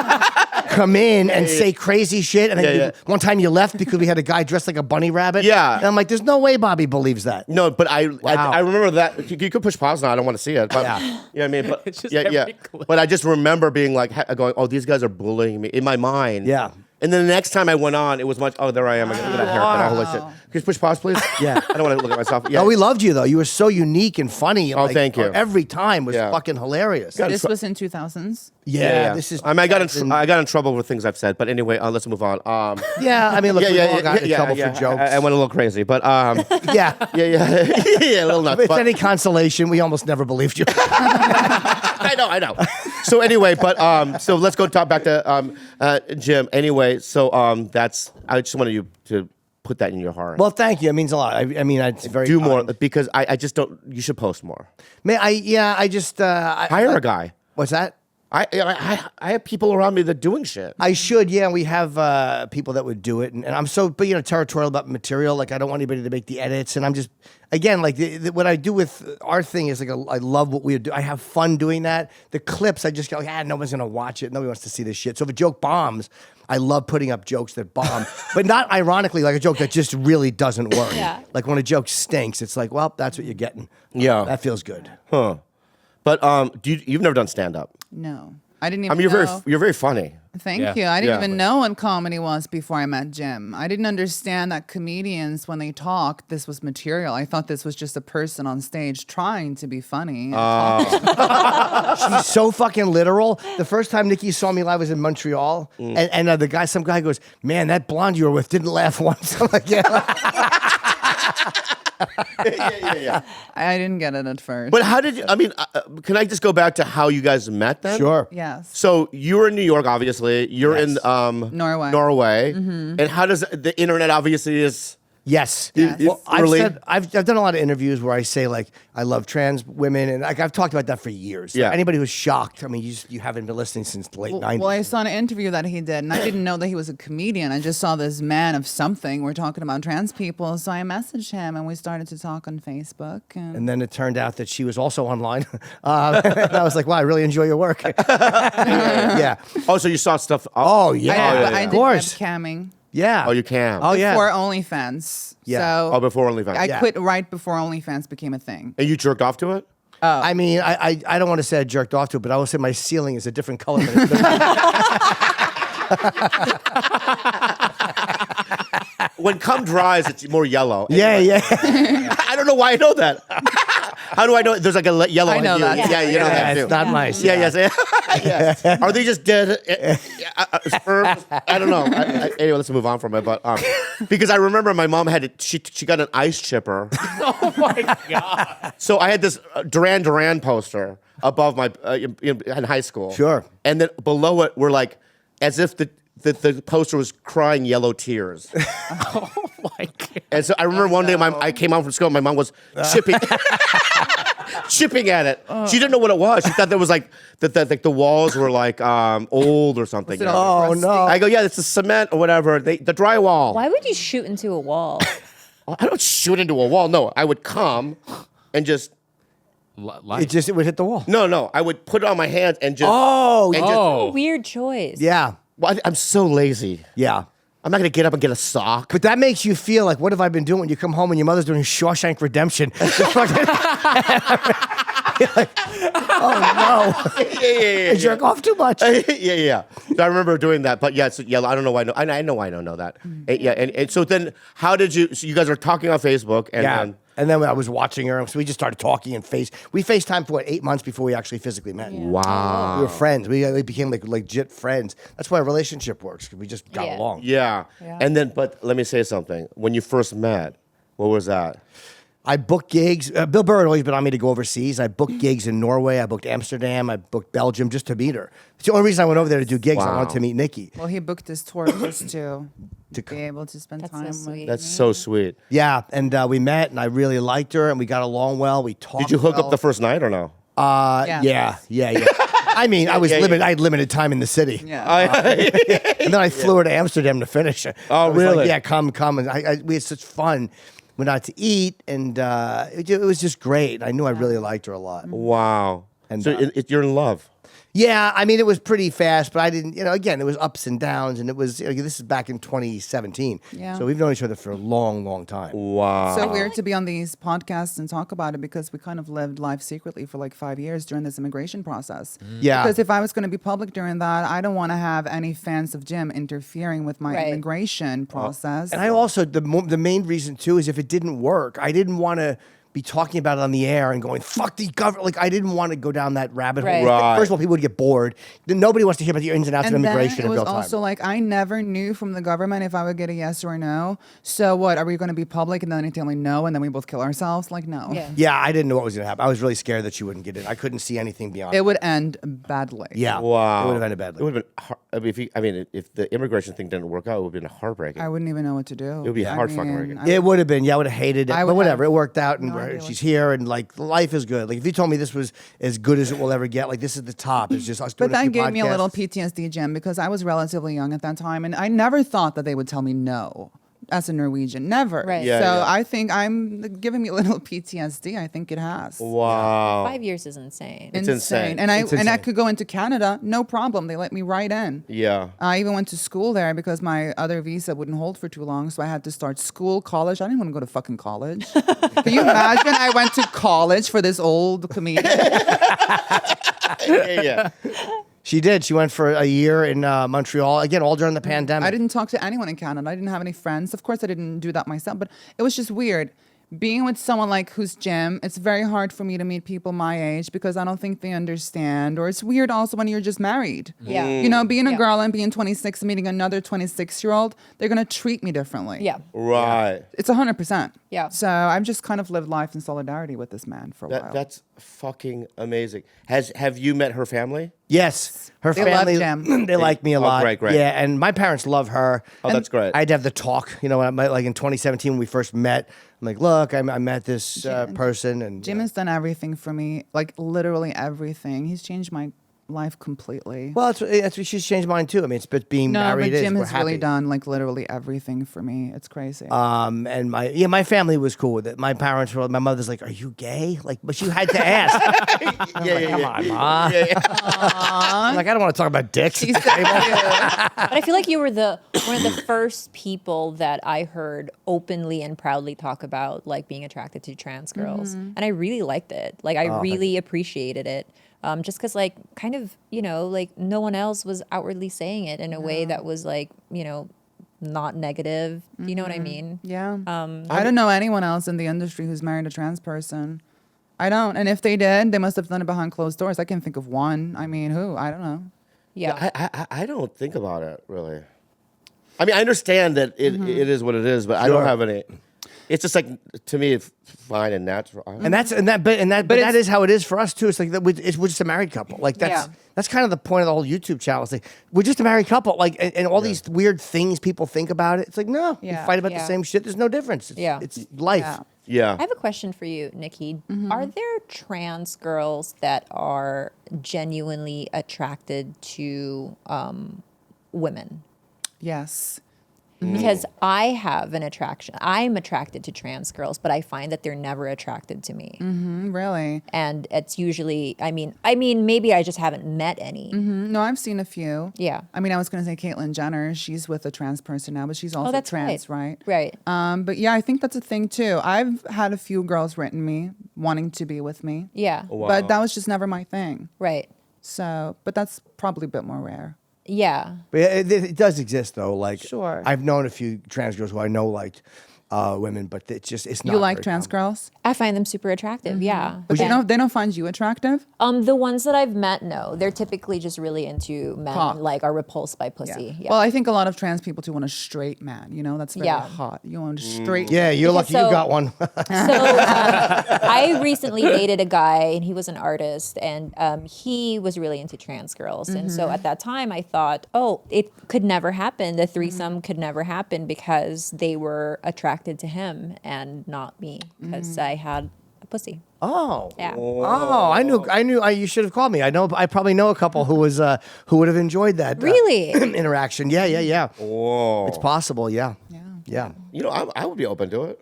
come in and say crazy shit. And then Yeah. one time you left because we had a guy dressed like a bunny rabbit. Yeah. And I'm like, there's no way Bobby believes that. No, but I Wow. remember that. You could push pause now. I don't want to see it. But, Yeah. You know what I mean? But, It's just yeah. every clip. But I just remember being like, going, oh, these guys are bullying me in my mind. Yeah. And then the next time I went on, it was much, oh, there I am. I got that haircut. Holy shit. Could you push pause, please? Yeah. I don't want to look at myself. Yeah. No, we loved you though. You were so unique and funny. Oh, thank you. Every time was Yeah. fucking hilarious. This was in 2000s. Yeah, this is. I mean, I got in trouble with things I've said. But anyway, let's move on. Yeah, I mean, look, we all got in trouble yeah. for jokes. I went a little crazy, but yeah. yeah, a little nuts. If it's But, any consolation, we almost never believed you. I know. So anyway, but so let's go talk back to Jim. Anyway, so I just wanted you to put that in your heart. Well, thank you. It means a lot. I mean, it's very do more kind. because I just don't. You should post more. Man, I just Hire a guy. What's that? I have people around me that are doing shit. I should, yeah. We have people that would do it, and I'm so, but territorial about material. Like I don't want anybody to make the edits, and I'm just, again, like what I do with our thing is like I love what we do. I have fun doing that. The clips, I just go, no one's gonna watch it. Nobody wants to see this shit. So if a joke bombs, I love putting up jokes that bomb, but not ironically like a joke that just really doesn't work. Yeah. Like when a joke stinks, it's like, well, that's what you're getting. Yeah. That feels good. Huh. But you've never done stand up. No, I didn't even I mean, know. you're very funny. Thank Yeah. you. I didn't Yeah. even know what comedy was before I met Jim. I didn't understand that comedians, when they talk, this was material. I thought this was just a person on stage trying to be funny. She's so fucking literal. The first time Nikki saw me live was in Montreal, and some guy goes, "Man, that blonde you were with didn't laugh once." I'm like, yeah. yeah. I didn't get it at first. But how did you? I mean, can I just go back to how you guys met then? Sure. Yes. So you were in New York, obviously. You're Yes. in Norway. Norway. And how does the internet obviously is? Yes. Yes. Well, Really? I've done a lot of interviews where I say like I love trans women, and like I've talked about that for years. Yeah. Anybody who's shocked, I mean, you haven't been listening since the late '90s. Well, I saw an interview that he did, and I didn't know that he was a comedian. I just saw this man of something. We're talking about trans people, so I messaged him, and we started to talk on Facebook. And then it turned out that she was also online. And I was like, wow, I really enjoy your work. Yeah. Oh, so you saw stuff. I Oh, yeah. did, I Of did course. webcamming Yeah. Oh, you can. Oh, yeah. before OnlyFans. Yeah. So Oh, before OnlyFans. I Yeah. quit right before OnlyFans became a thing. And you jerked off to it? I mean, I don't want to say I jerked off to it, but I will say my ceiling is a different color than it's been. When cum dries, it's more yellow. Yeah. I don't know why I know that. How do I know? There's like a yellow. I know hue. that. Yeah, you know that too. It's not nice. Yeah, yes. Yes. Are they just dead sperms? I don't know. Anyway, let's move on from it. But because I remember my mom had she got an ice chipper. Oh my god! So I had this Duran Duran poster above my in high school. Sure. And then below it were like as if the poster was crying yellow tears. Oh my god! And so I remember one day I came home from school and my mom was chipping at it. She didn't know what it was. She thought there was like the walls were like old or something. Was it you know? all Oh, rusty? no. I go, yeah, it's the cement or whatever. The drywall. Why would you shoot into a wall? I don't shoot into a wall. No, I would come and just It would hit the wall. no. I would put it on my hands and just. Oh, and just, Oh, Weird choice. yeah. Well, I'm so lazy. Yeah. I'm not gonna get up and get a sock. But that makes you feel like, what have I been doing when you come home and your mother's doing Shawshank Redemption? You're like, oh no. Yeah. I jerk off too much. yeah. So I remember doing that, but yeah, it's yellow. I don't know why. I know why I don't know that. And so then, how did you? So you guys are talking on Facebook, and then And then I was watching her, so we just started talking and we FaceTimed for 8 months before we actually physically met. wow. We were friends. We became like legit friends. That's why a relationship works, because we just got Yeah. along. Yeah. And then, but let me say something. When you first met, what was that? I booked gigs. Bill Burr had always been on me to go overseas. I booked gigs in Norway. I booked Amsterdam. I booked Belgium just to meet her. It's the only reason I went over there to do gigs. I wanted to meet Nikki. Well, he booked this tour just to be able to spend That's so time with sweet. That's so sweet. Yeah, and we met, and I really liked her, and we got along well. We talked. Did you hook well. up the first night or no? Yeah. I mean, I was limited. I had limited time in the city. Yeah. And then I flew her to Amsterdam to finish it. Oh, I was really? Like, yeah, come. And we had such fun. Went out to eat, and it was just great. I knew I really liked her a lot. Wow. And, So you're in love. Yeah, I mean, it was pretty fast, but I didn't, again, it was ups and downs, and it was, this is back in 2017. Yeah. So we've known each other for a long, long time. Wow. So weird to be on these podcasts and talk about it because we kind of lived life secretly for like 5 years during this immigration process. Yeah. Because if I was going to be public during that, I don't want to have any fans of Jim interfering with my Right. immigration process. And I also, the main reason, too, is if it didn't work, I didn't want to be talking about it on the air and going, fuck the government. Like, I didn't want to go down that rabbit hole. Right. Right. First of all, people would get bored. Then nobody wants to hear about the ins and outs of And then immigration it in was real time. also like I never knew from the government if I would get a yes or a no. So what? Are we going to be public and then they tell me no and then we both kill ourselves? Like no. Yeah. Yeah, I didn't know what was going to happen. I was really scared that she wouldn't get in. I couldn't see anything beyond It would end badly. Yeah. Wow. It would have ended badly. It would have been. If the immigration thing didn't work out, it would have been heartbreaking. I wouldn't even know what to do. It would be hard fucking working. It would have been. Yeah, I would have hated it. I But would whatever. have It worked out, and no idea she's what- here, and like life is good. Like if you told me this was as good as it will ever get, like this is the top. It's just us doing But a few that gave me a little podcasts. PTSD, Jim, because I was relatively young at that time, and I never thought that they would tell me no as a Norwegian. Never. Right. Yeah, so yeah. I think I'm giving me a little PTSD. I think it has. Wow. 5 years is insane. It's insane. And I It's and I insane. could go into Canada, no problem. They let me right in. Yeah. I even went to school there because my other visa wouldn't hold for too long, so I had to start school, college. I didn't want to go to fucking college. Can you imagine? I went to college for this old comedian. Yeah. She did. She went for a year in Montreal again, all during the pandemic. I didn't talk to anyone in Canada. I didn't have any friends. Of course, I didn't do that myself, but it was just weird. Being with someone like who's Jim, it's very hard for me to meet people my age because I don't think they understand. Or it's weird also when you're just married. Yeah. You know, being a Yeah. girl and being 26 and meeting another 26-year-old, they're going to treat me differently. Yeah. Right. It's 100%. Yeah. So I've just kind of lived life in solidarity with this man for a while. That's fucking amazing. Have you met her family? Yes, her They love family. Jim. They like me a Oh, lot. great. Yeah, and my parents love her. Oh, that's great. I had to have the talk. When I met, like in 2017 when we first met. I'm like, look, I met this person, and Jim has done everything for me, like literally everything. He's changed my life completely. Well, that's what she's changed mine too. I mean, it's but being No, married but is. Jim We're has really happy. done like literally everything for me. It's crazy. And my family was cool with it. My parents were. My mother's like, "Are you gay?" Like, but she had to ask. Come on, ma. I'm like, I don't want to talk about dicks. She's so cute. But I feel like you were one of the first people that I heard openly and proudly talk about like being attracted to trans girls, and I really liked it. Like I really appreciated it, just because like kind of like no one else was outwardly saying it in a way that was like not negative. Do you know what I mean? Yeah. I don't know anyone else in the industry who's married a trans person. I don't. And if they did, they must have done it behind closed doors. I can think of one. I mean, who? I don't know. Yeah. I don't think about it really. I mean, I understand that it is what it is, but I don't have any. It's just like to me, it's fine and natural. And that is how it is for us too. It's like that we're just a married couple. Like that's kind of the point of the whole YouTube channel. It's like we're just a married couple. Like and all these weird things people think about it. It's like no, we Yeah. fight about the Yeah. same shit. There's no difference. It's life. Yeah. Yeah. I have a question for you, Nikki. Are there trans girls that are genuinely attracted to women? Yes. Because I have an attraction. I'm attracted to trans girls, but I find that they're never attracted to me. Really? And it's usually, I mean, maybe I just haven't met any. No, I've seen a few. Yeah. I mean, I was going to say Caitlyn Jenner. She's with a trans person now, but she's also that's trans, right? Right. But yeah, I think that's a thing too. I've had a few girls written me wanting to be with me. Yeah. Wow. But that was just never my thing. Right. So, but that's probably a bit more rare. Yeah. But it does exist though. Like Sure. I've known a few trans girls who I know liked women, but it's not. You like very trans common. girls? I find them super attractive. Yeah. But they don't find you attractive? The ones that I've met, no, they're typically just really into men, Cock. and, like are repulsed by pussy. Yeah. Well, I think a lot of trans people too want a straight man. You know, that's very Yeah. hot. You want a straight. Yeah, you're lucky So- you got one. So I recently dated a guy, and he was an artist, and he was really into trans girls. And so at that time, I thought, oh, it could never happen. The threesome could never happen because they were attracted to him and not me because I had a pussy. Oh. Yeah. Oh, I knew. You should have called me. I probably know a couple who who would have enjoyed that. Really? Interaction. Yeah. Whoa. It's possible. Yeah. Yeah. You know, I would be open to it.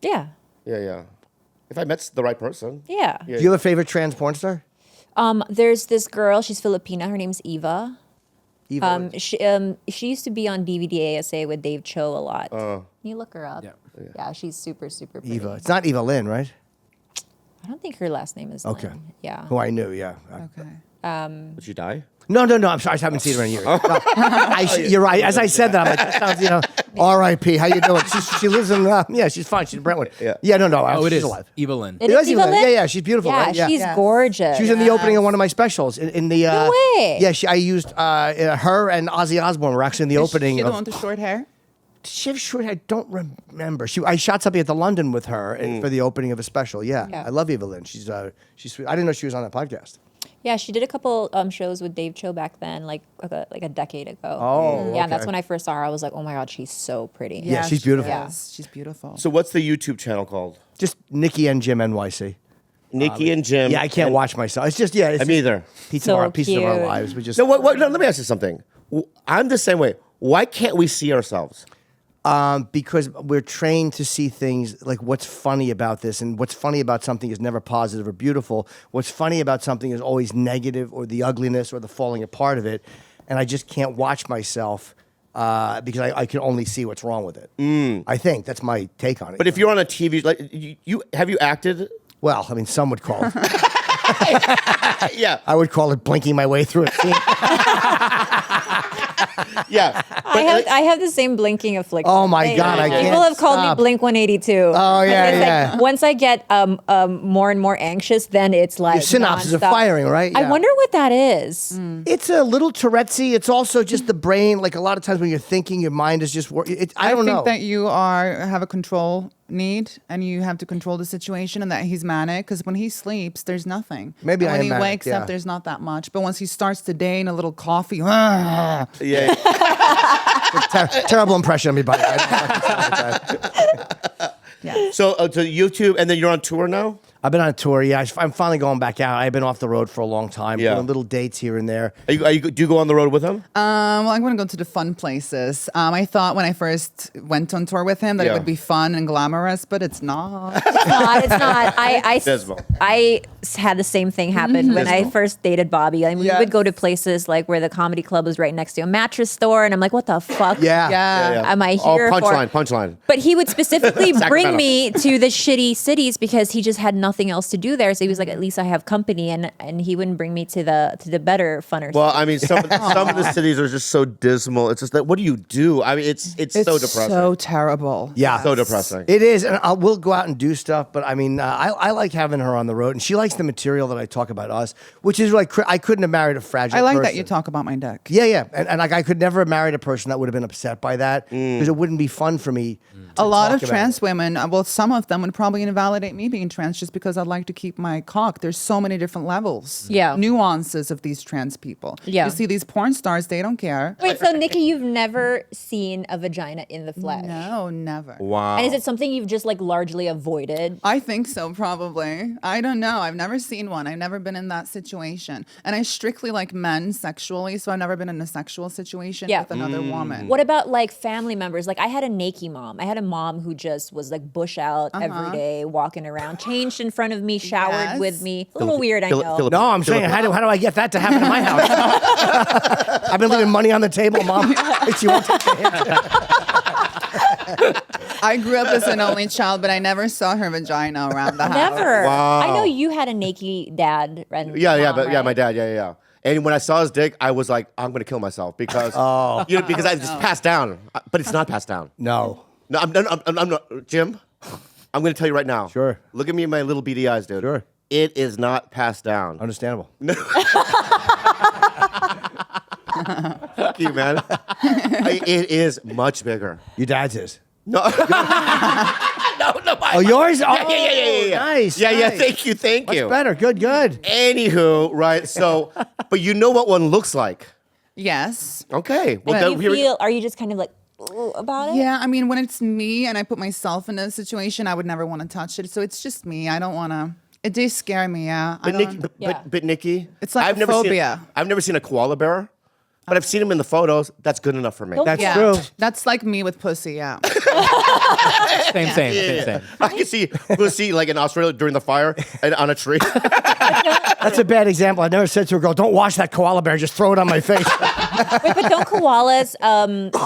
Yeah. Yeah. If I met the right person. Yeah. Do you have a favorite trans porn star? There's this girl. She's Filipina. Her name's Eva. Eva. She used to be on DVD ASA with Dave Cho a lot. Can you look her up? Yeah. Yeah, she's super, super pretty. Eva. It's not Eva Lynn, right? I don't think her last name is Okay. Lynn. Yeah. Who I knew. Yeah. Okay. Would she die? No. I'm sorry. I haven't seen her in years. No, you're right. As I said that, I'm like, that sounds, R.I.P. How you doing? She lives in, she's fine. She's in Brentwood. Yeah. No. Oh, it she's is. alive. Evelyn. It It is is Eva Lynn? Yeah, she's beautiful, Yeah, right? Yeah. she's Yes. gorgeous. She was in the opening of one of my specials. In the No way. Yeah, I used her and Ozzy Osbourne were actually in the opening She the of. one with the short hair? Did she have short hair? I don't remember. I shot something at the London with her for the opening of a special. Yeah. Yeah. I love Evelyn. She's sweet. I didn't know she was on that podcast. Yeah, she did a couple shows with Dave Cho back then, like a decade ago. Oh, Yeah, that's okay. when I first saw her. I was like, oh my God, she's so pretty. Yeah, she's beautiful. Yeah. She's beautiful. So what's the YouTube channel called? Just Nikki and Jim NYC. Nikki and Jim. Yeah, I can't and- watch myself. It's just It's I'm either. Piece So of our cute. lives. We just No, no, let me ask you something. I'm the same way. Why can't we see ourselves? because we're trained to see things like what's funny about this, and what's funny about something is never positive or beautiful. What's funny about something is always negative, or the ugliness, or the falling apart of it. And I just can't watch myself because I can only see what's wrong with it. I think that's my take on it. But if you're on a TV, like you have you acted? well, I mean, some would call it. Yeah, I would call it blinking my way through a scene. yeah. I have the same blinking affliction. Oh my God, I People can't have called stop. me Blink 182. Oh, yeah, It's like, yeah. once I get more and more anxious, then it's like Your synapses are nonstop. firing, right? I Yeah. wonder what that is. It's a little Tourette'sy. It's also just the brain. Like a lot of times when you're thinking, your mind is just working. I don't know. think that you have a control need and you have to control the situation, and that he's manic because when he sleeps, there's nothing. Maybe and I when am he manic, wakes yeah. up, there's not that much. But once he starts the day in a little coffee, Yeah. Terrible impression of me, buddy. yeah. So to YouTube, and then you're on tour now. I've been on a tour. Yeah, I'm finally going back out. I've been off the road for a long time. Yeah. Doing little dates here and there. Do you go on the road with him? Well, I'm going to go to the fun places. I thought when I first went on tour with him that Yeah. it would be fun and glamorous, but it's not. It's not. Dismal. I had the same thing happen when I Dismal. first dated Bobby. I mean, we Yes. would go to places like where the comedy club was right next to a mattress store, and I'm like, what the fuck? Yeah. Yeah. Am I Oh, here for? punchline. But he would specifically bring Sacramento. me to the shitty cities because he just had nothing else to do there. So he was like, at least I have company, and he wouldn't bring me to the better, funner. Well, I mean, some of the cities are just so dismal. It's just that, what do you do? I mean, it's so depressing. so terrible. Yeah. So depressing. It is, and we'll go out and do stuff. But I mean, I like having her on the road, and she likes the material that I talk about us, which is like I couldn't have married a fragile. I like person. that you talk about my dick. Yeah, and like I could never have married a person that would have been upset by that because it wouldn't be fun for me. A lot of talk about trans women, well, some of them would probably invalidate me being trans just because I'd like to keep my cock. There's so many different levels, Yeah. nuances of these trans people. Yeah. You see these porn stars, they don't care. Wait, so Nikki, you've never seen a vagina in the flesh? No, never. Wow. And is it something you've just like largely avoided? I think so, probably. I don't know. I've never seen one. I've never been in that situation. And I strictly like men sexually, so I've never been in a sexual situation Yeah. with another woman. What about like family members? Like I had a Nikki mom. I had a mom who just was like bush out every day, walking around, changed in front of me, showered Yes. with me. A little weird, I know. No, I'm saying, how do I get that to happen in my house? I've been leaving money on the table, Mom. She won't take the hint. I grew up as an only child, but I never saw her vagina around the house. Never. Wow. I know you had a Nikki dad and Yeah, mom, right? my dad, yeah. And when I saw his dick, I was like, I'm gonna kill myself because because I just passed down, but it's not passed down. No. No, I'm not. Jim, I'm going to tell you right now. Sure. Look at me in my little beady eyes, dude. Sure. It is not passed down. Understandable. Fuck you, man. It is much bigger. Your dad's is. No. Oh, yours? Oh, Yeah. Nice. Yeah. nice. Thank you. Much better. Good. Anywho, right? So, but you know what one looks like. Yes. Okay. Well, Do you feel? Are you just kind of like "Ooh," about it? Yeah, I mean, when it's me and I put myself in a situation, I would never want to touch it. So it's just me. I don't want to. It does scare me. Yeah. But Nikki, It's like I've a phobia. I've never seen a koala bear, but I've seen him in the photos. That's good enough for me. That's yeah, true. That's like me with pussy. Yeah. Same. I can see like in Australia during the fire and on a tree. That's a bad example. I never said to a girl, "Don't wash that koala bear. Just throw it on my face." Wait, but don't koalas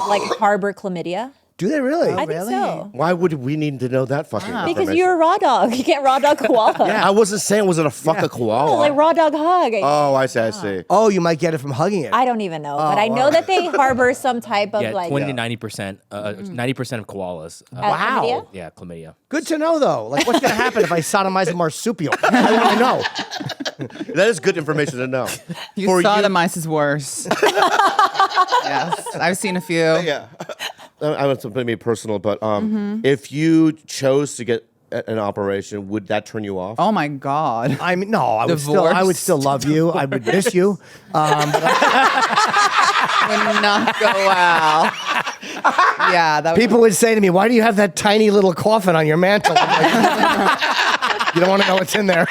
like harbor chlamydia? Do they really? I think so. Why would we need to know that fucking Because information? you're a raw dog. You can't raw dog koala. I wasn't saying was it a fuck a koala. Oh, like raw dog hug. Oh, I see. Oh, you might get it from hugging it. I don't even know, but I know that they harbor some type of Yeah, like 20 to 90%. 90% of koalas. Wow. chlamydia? Yeah, chlamydia. Good to know, though. Like, what's going to happen if I sodomize a marsupial? I want to know. That is good information to know. You For sodomize is worse. Yes, I've seen a few. Yeah. I want to be personal, but if you chose to get an operation, would that turn you off? Oh my God. I mean, no, I would Divorced. still love you. I would miss you. Would not go well. Yeah, that People would say to me, "Why do you have that tiny little coffin on your mantle?" I'm like, you don't want to know what's in there.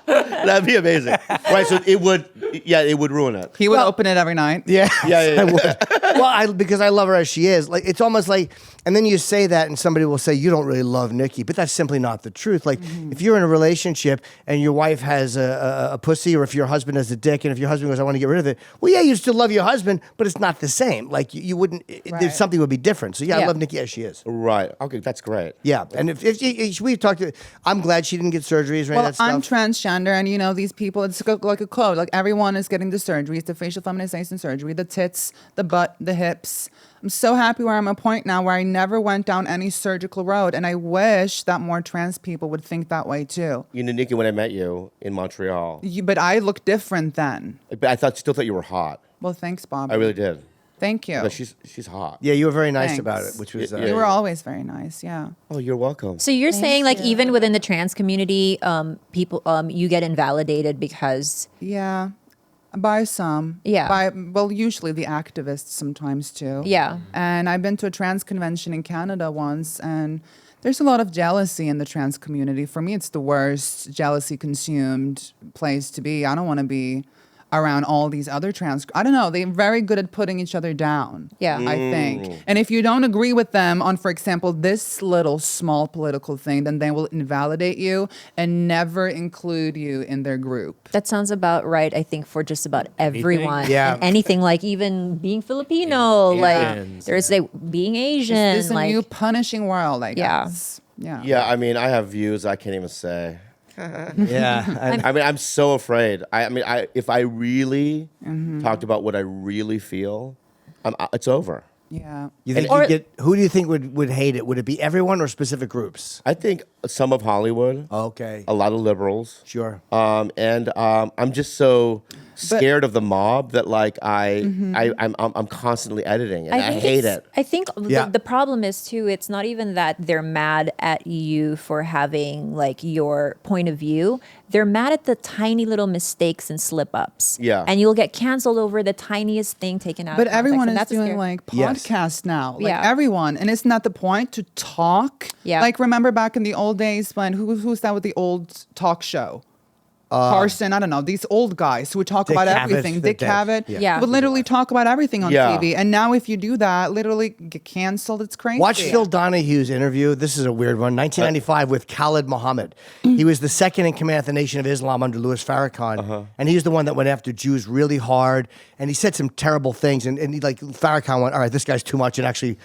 That'd be amazing. Right, so it would ruin it. he would open it every night. Yeah, Yeah. I would. Well, because I love her as she is. Like, it's almost like, and then you say that, and somebody will say you don't really love Nikki, but that's simply not the truth. Like, if you're in a relationship and your wife has a pussy, or if your husband has a dick, and if your husband goes, "I want to get rid of it," well, yeah, you still love your husband, but it's not the same. Like, you wouldn't. There's something would be different. So yeah, I Yeah. love Nikki as she is. Right. Okay, that's great. Yeah, and if we talked to, I'm glad she didn't get surgeries or any Well, of that I'm stuff. transgender, and you know these people. It's like a code. Like everyone is getting the surgeries, the facial feminization surgery, the tits, the butt, the hips. I'm so happy where I'm at a point now where I never went down any surgical road, and I wish that more trans people would think that way too. You know, Nikki, when I met you in Montreal, But I look different then. but I still thought you were hot. Well, thanks, Bob. I really did. Thank you. But she's hot. Yeah, you were very nice Thanks. about it, which was. Yeah. You were always very nice. Yeah. Oh, you're welcome. So you're saying like even within the trans community, people you get invalidated because Yeah. By some. Yeah. Well, usually the activists sometimes too. Yeah. And I've been to a trans convention in Canada once, and there's a lot of jealousy in the trans community. For me, it's the worst jealousy consumed place to be. I don't want to be around all these other trans. I don't know. They're very good at putting each other down. Yeah. I think. And if you don't agree with them on, for example, this little small political thing, then they will invalidate you and never include you in their group. that sounds about right. I think for just about everyone. Yeah. And anything like even being Filipino, like Asians, there's like being Asian, This is a like new punishing world, I Yeah. guess. Yeah. Yeah, I mean, I have views I can't even say. Yeah, I mean, I'm so afraid. If I really Mm-hmm. talked about what I really feel, it's over. Yeah. you think Or- you get? Who do you think would hate it? Would it be everyone or specific groups? I think some of Hollywood, Okay, a lot of liberals, sure. and I'm just so scared of the mob that like I'm constantly editing and I think hate it's- it. I think Yeah. the problem is too, it's not even that they're mad at you for having like your point of view. They're mad at the tiny little mistakes and slip ups. Yeah. And you'll get canceled over the tiniest thing taken out But of context. everyone and is that's doing scary. like Yes. podcasts now. Like Yeah. everyone. And isn't that the point to talk? Yeah. Like remember back in the old days when who's that with the old talk show? Carson, I don't know, these old guys who would talk Dick about Cavett, everything. they're Dick dead. Cavett Yeah. would literally talk about everything on Yeah. TV. And now if you do that, literally get canceled. It's crazy. Watch Phil Donahue's interview. This is a weird one. 1995 with Khalid Muhammad. He was the second in command of the Nation of Islam under Louis Farrakhan, and he was the one that went after Jews really hard. And he said some terrible things. And he, like Farrakhan went, "All right, this guy's too much," and actually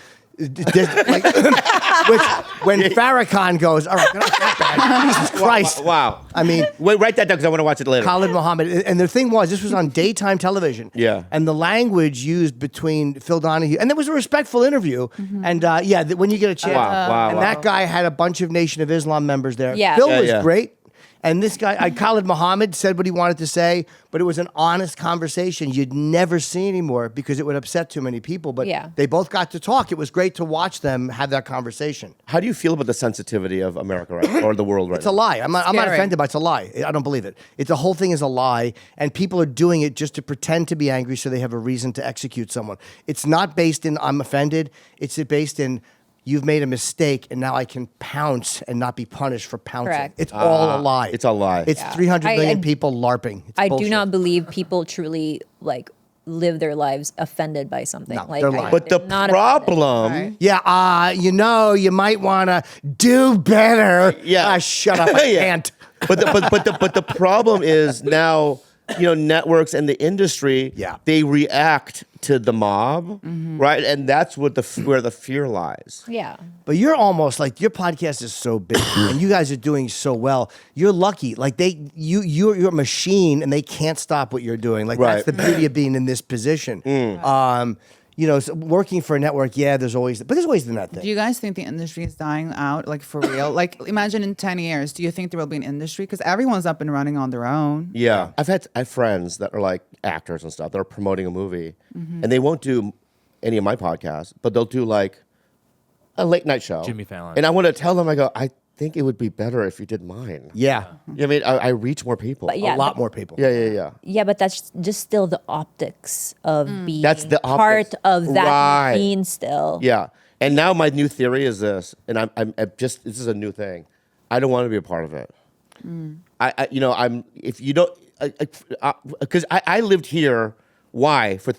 When Farrakhan goes, all right, not that bad. Jesus Christ. Wow. I mean, Wait, write that down because I want to watch it later. Khalid Muhammad. And the thing was, this was on daytime television. Yeah. And the language used between Phil Donahue, and it was a respectful interview. And when you get a chance. Wow, and that guy had a bunch of Nation of Islam members there. Yeah. Phil Yeah, was great. And this guy, Khalid Muhammad, said what he wanted to say, but it was an honest conversation you'd never see anymore because it would upset too many people. But they both got to talk. It was great to watch them have that conversation. How do you feel about the sensitivity of America or the world right It's now? a lie. I'm not offended, but it's a lie. I don't believe it. The whole thing is a lie, and people are doing it just to pretend to be angry so they have a reason to execute someone. It's not based in I'm offended. It's based in you've made a mistake, and now I can pounce and not be punished for pouncing. Correct. It's all a lie. It's a lie. It's 300 million people LARPing. It's I bullshit. do not believe people truly live their lives offended by something. No, they're lying. But the they're not problem, offended. Yeah, you might want to do better. Yeah. Shut up. I Yeah. can't. but the problem is now, networks and the industry, they react to the mob, right? And that's what where the fear lies. Yeah. But you're almost like your podcast is so big and you guys are doing so well. You're lucky. Like you're a machine and they can't stop what you're doing. Like that's the beauty of being in this position. So working for a network, there's always the net thing. Do you guys think the industry is dying out, like for real? Like, imagine in 10 years, do you think there will be an industry? Because everyone's up and running on their own. Yeah. I have friends that are like actors and stuff. They're promoting a movie and they won't do any of my podcasts, but they'll do like a late night show. Jimmy Fallon. And I want to tell them, I think it would be better if you did mine. Yeah. I mean, I reach more people. But yeah, A lot more people. Yeah. Yeah, but that's just still the optics of being That's the part optics. of that Right. machine still. Yeah. And now my new theory is this, and I'm just, this is a new thing. I don't want to be a part of it. If you don't, because I lived here, why? For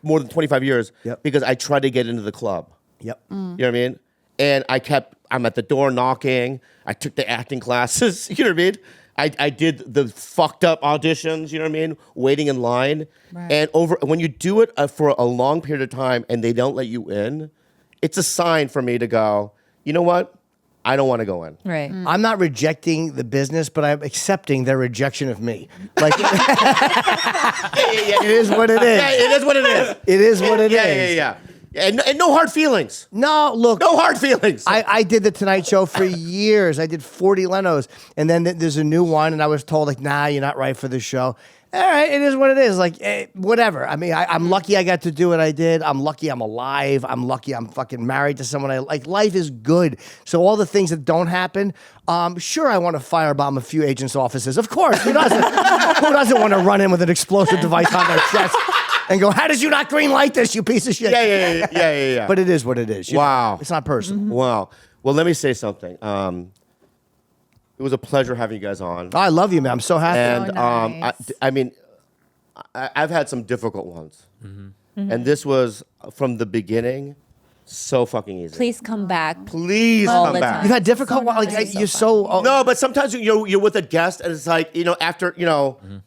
more than 25 years, because I tried to get into the club. Yep. You know what I mean? And I'm at the door knocking. I took the acting classes. You know what I mean? I did the fucked up auditions. You know what I mean? Waiting in line. Right. And when you do it for a long period of time and they don't let you in, it's a sign for me to go, you know what? I don't want to go in. Right. I'm not rejecting the business, but I'm accepting their rejection of me. Like, it is what it is. Yeah, it is what it is. It is what it is. Yeah. And no hard feelings. No, look. No hard feelings. I did the Tonight Show for years. I did 40 Lenos. And then there's a new one, and I was told, like, nah, you're not right for the show. All right, it is what it is. Like, whatever. I mean, I'm lucky I got to do what I did. I'm lucky I'm alive. I'm lucky I'm fucking married to someone I like. Life is good. So all the things that don't happen, sure, I want to firebomb a few agents' offices. Of course. Who doesn't want to run in with an explosive device on their chest and go, how did you not green light this, you piece of shit? Yeah. But it is what it is. You Wow. know? It's not personal. Wow. Well, let me say something. It was a pleasure having you guys on. I love you, man. I'm so happy. And nice. I mean, I've had some difficult ones. And this was, from the beginning, so fucking easy. Please come back. Please All come the back. time. You've had difficult So ones. Like, nice. you're so... No, but sometimes you're with a guest and it's like, after,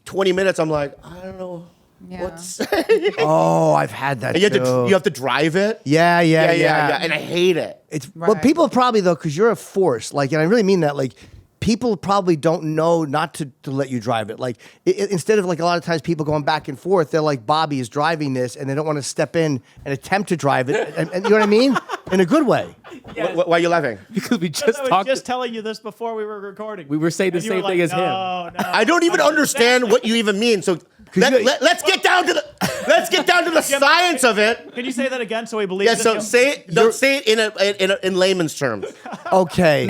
20 minutes, I'm like, I don't know what to say. Oh, I've had that And you too. have to drive it. Yeah. And I hate it. Well, Right. people probably, though, because you're a force, like, and I really mean that, like, people probably don't know not to let you drive it. Like, instead of, like, a lot of times people going back and forth, they're like, Bobby is driving this, and they don't want to step in and attempt to drive it. And you know what I mean? In a good way. Why are you laughing? Because we I just was talked. just telling you this before we were recording. We were saying the And you same were thing like, as him. No. I don't even understand what you even mean. So let's get down to the science of it. Can you say that again so we believe Yeah. it? So say it. Don't say it in layman's terms. Okay.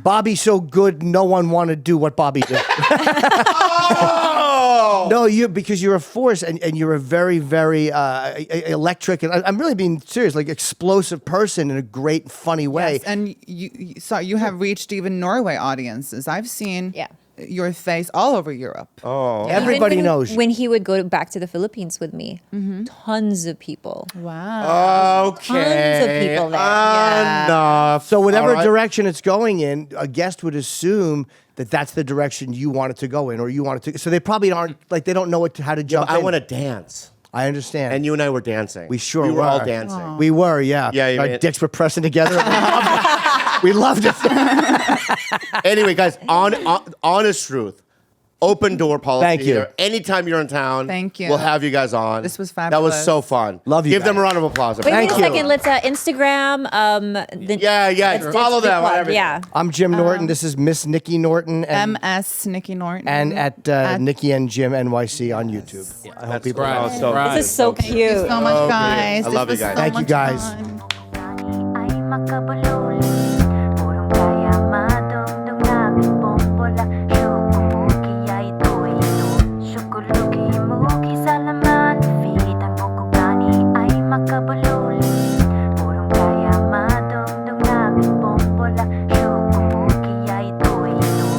Bobby's so good, no one want to do what Bobby did. Oh! No, because you're a force and you're a very, very electric, and I'm really being serious, like explosive person in a great, funny way. Yes, and you have reached even Norway audiences. I've seen your face all over Europe. Oh. Everybody Even knows. when he would go back to the Philippines with me, tons of people. Wow. Okay. Tons of people there. Yeah. Enough. So whatever All right. direction it's going in, a guest would assume that that's the direction you want it to go in, or you want it to. So they probably aren't, like, they don't know how to jump I in. want to dance. I understand. And you and I were dancing. We sure we were. all were. dancing. We were, yeah. Yeah, Our yeah. dicks were pressing together. We loved it. Anyway, guys, honest truth. Open door policy. Thank you. here. Anytime you're in town, Thank you. we'll have you guys on. This was That was fabulous. so fun. Love you Give them guys. a round of applause. Wait, Thank wait a you. second. Let's Instagram. Yeah. Follow them. plug, Whatever. Yeah. I'm Jim Norton. This is Miss Nikki Norton. And, MS Nikki Norton. and at Nikki and Jim NYC on YouTube. I hope people right. Oh, so Right. This is so Thank you cute. so much, guys. I love This you was guys. so Thank you, much guys. fun. Ay, makabuluhan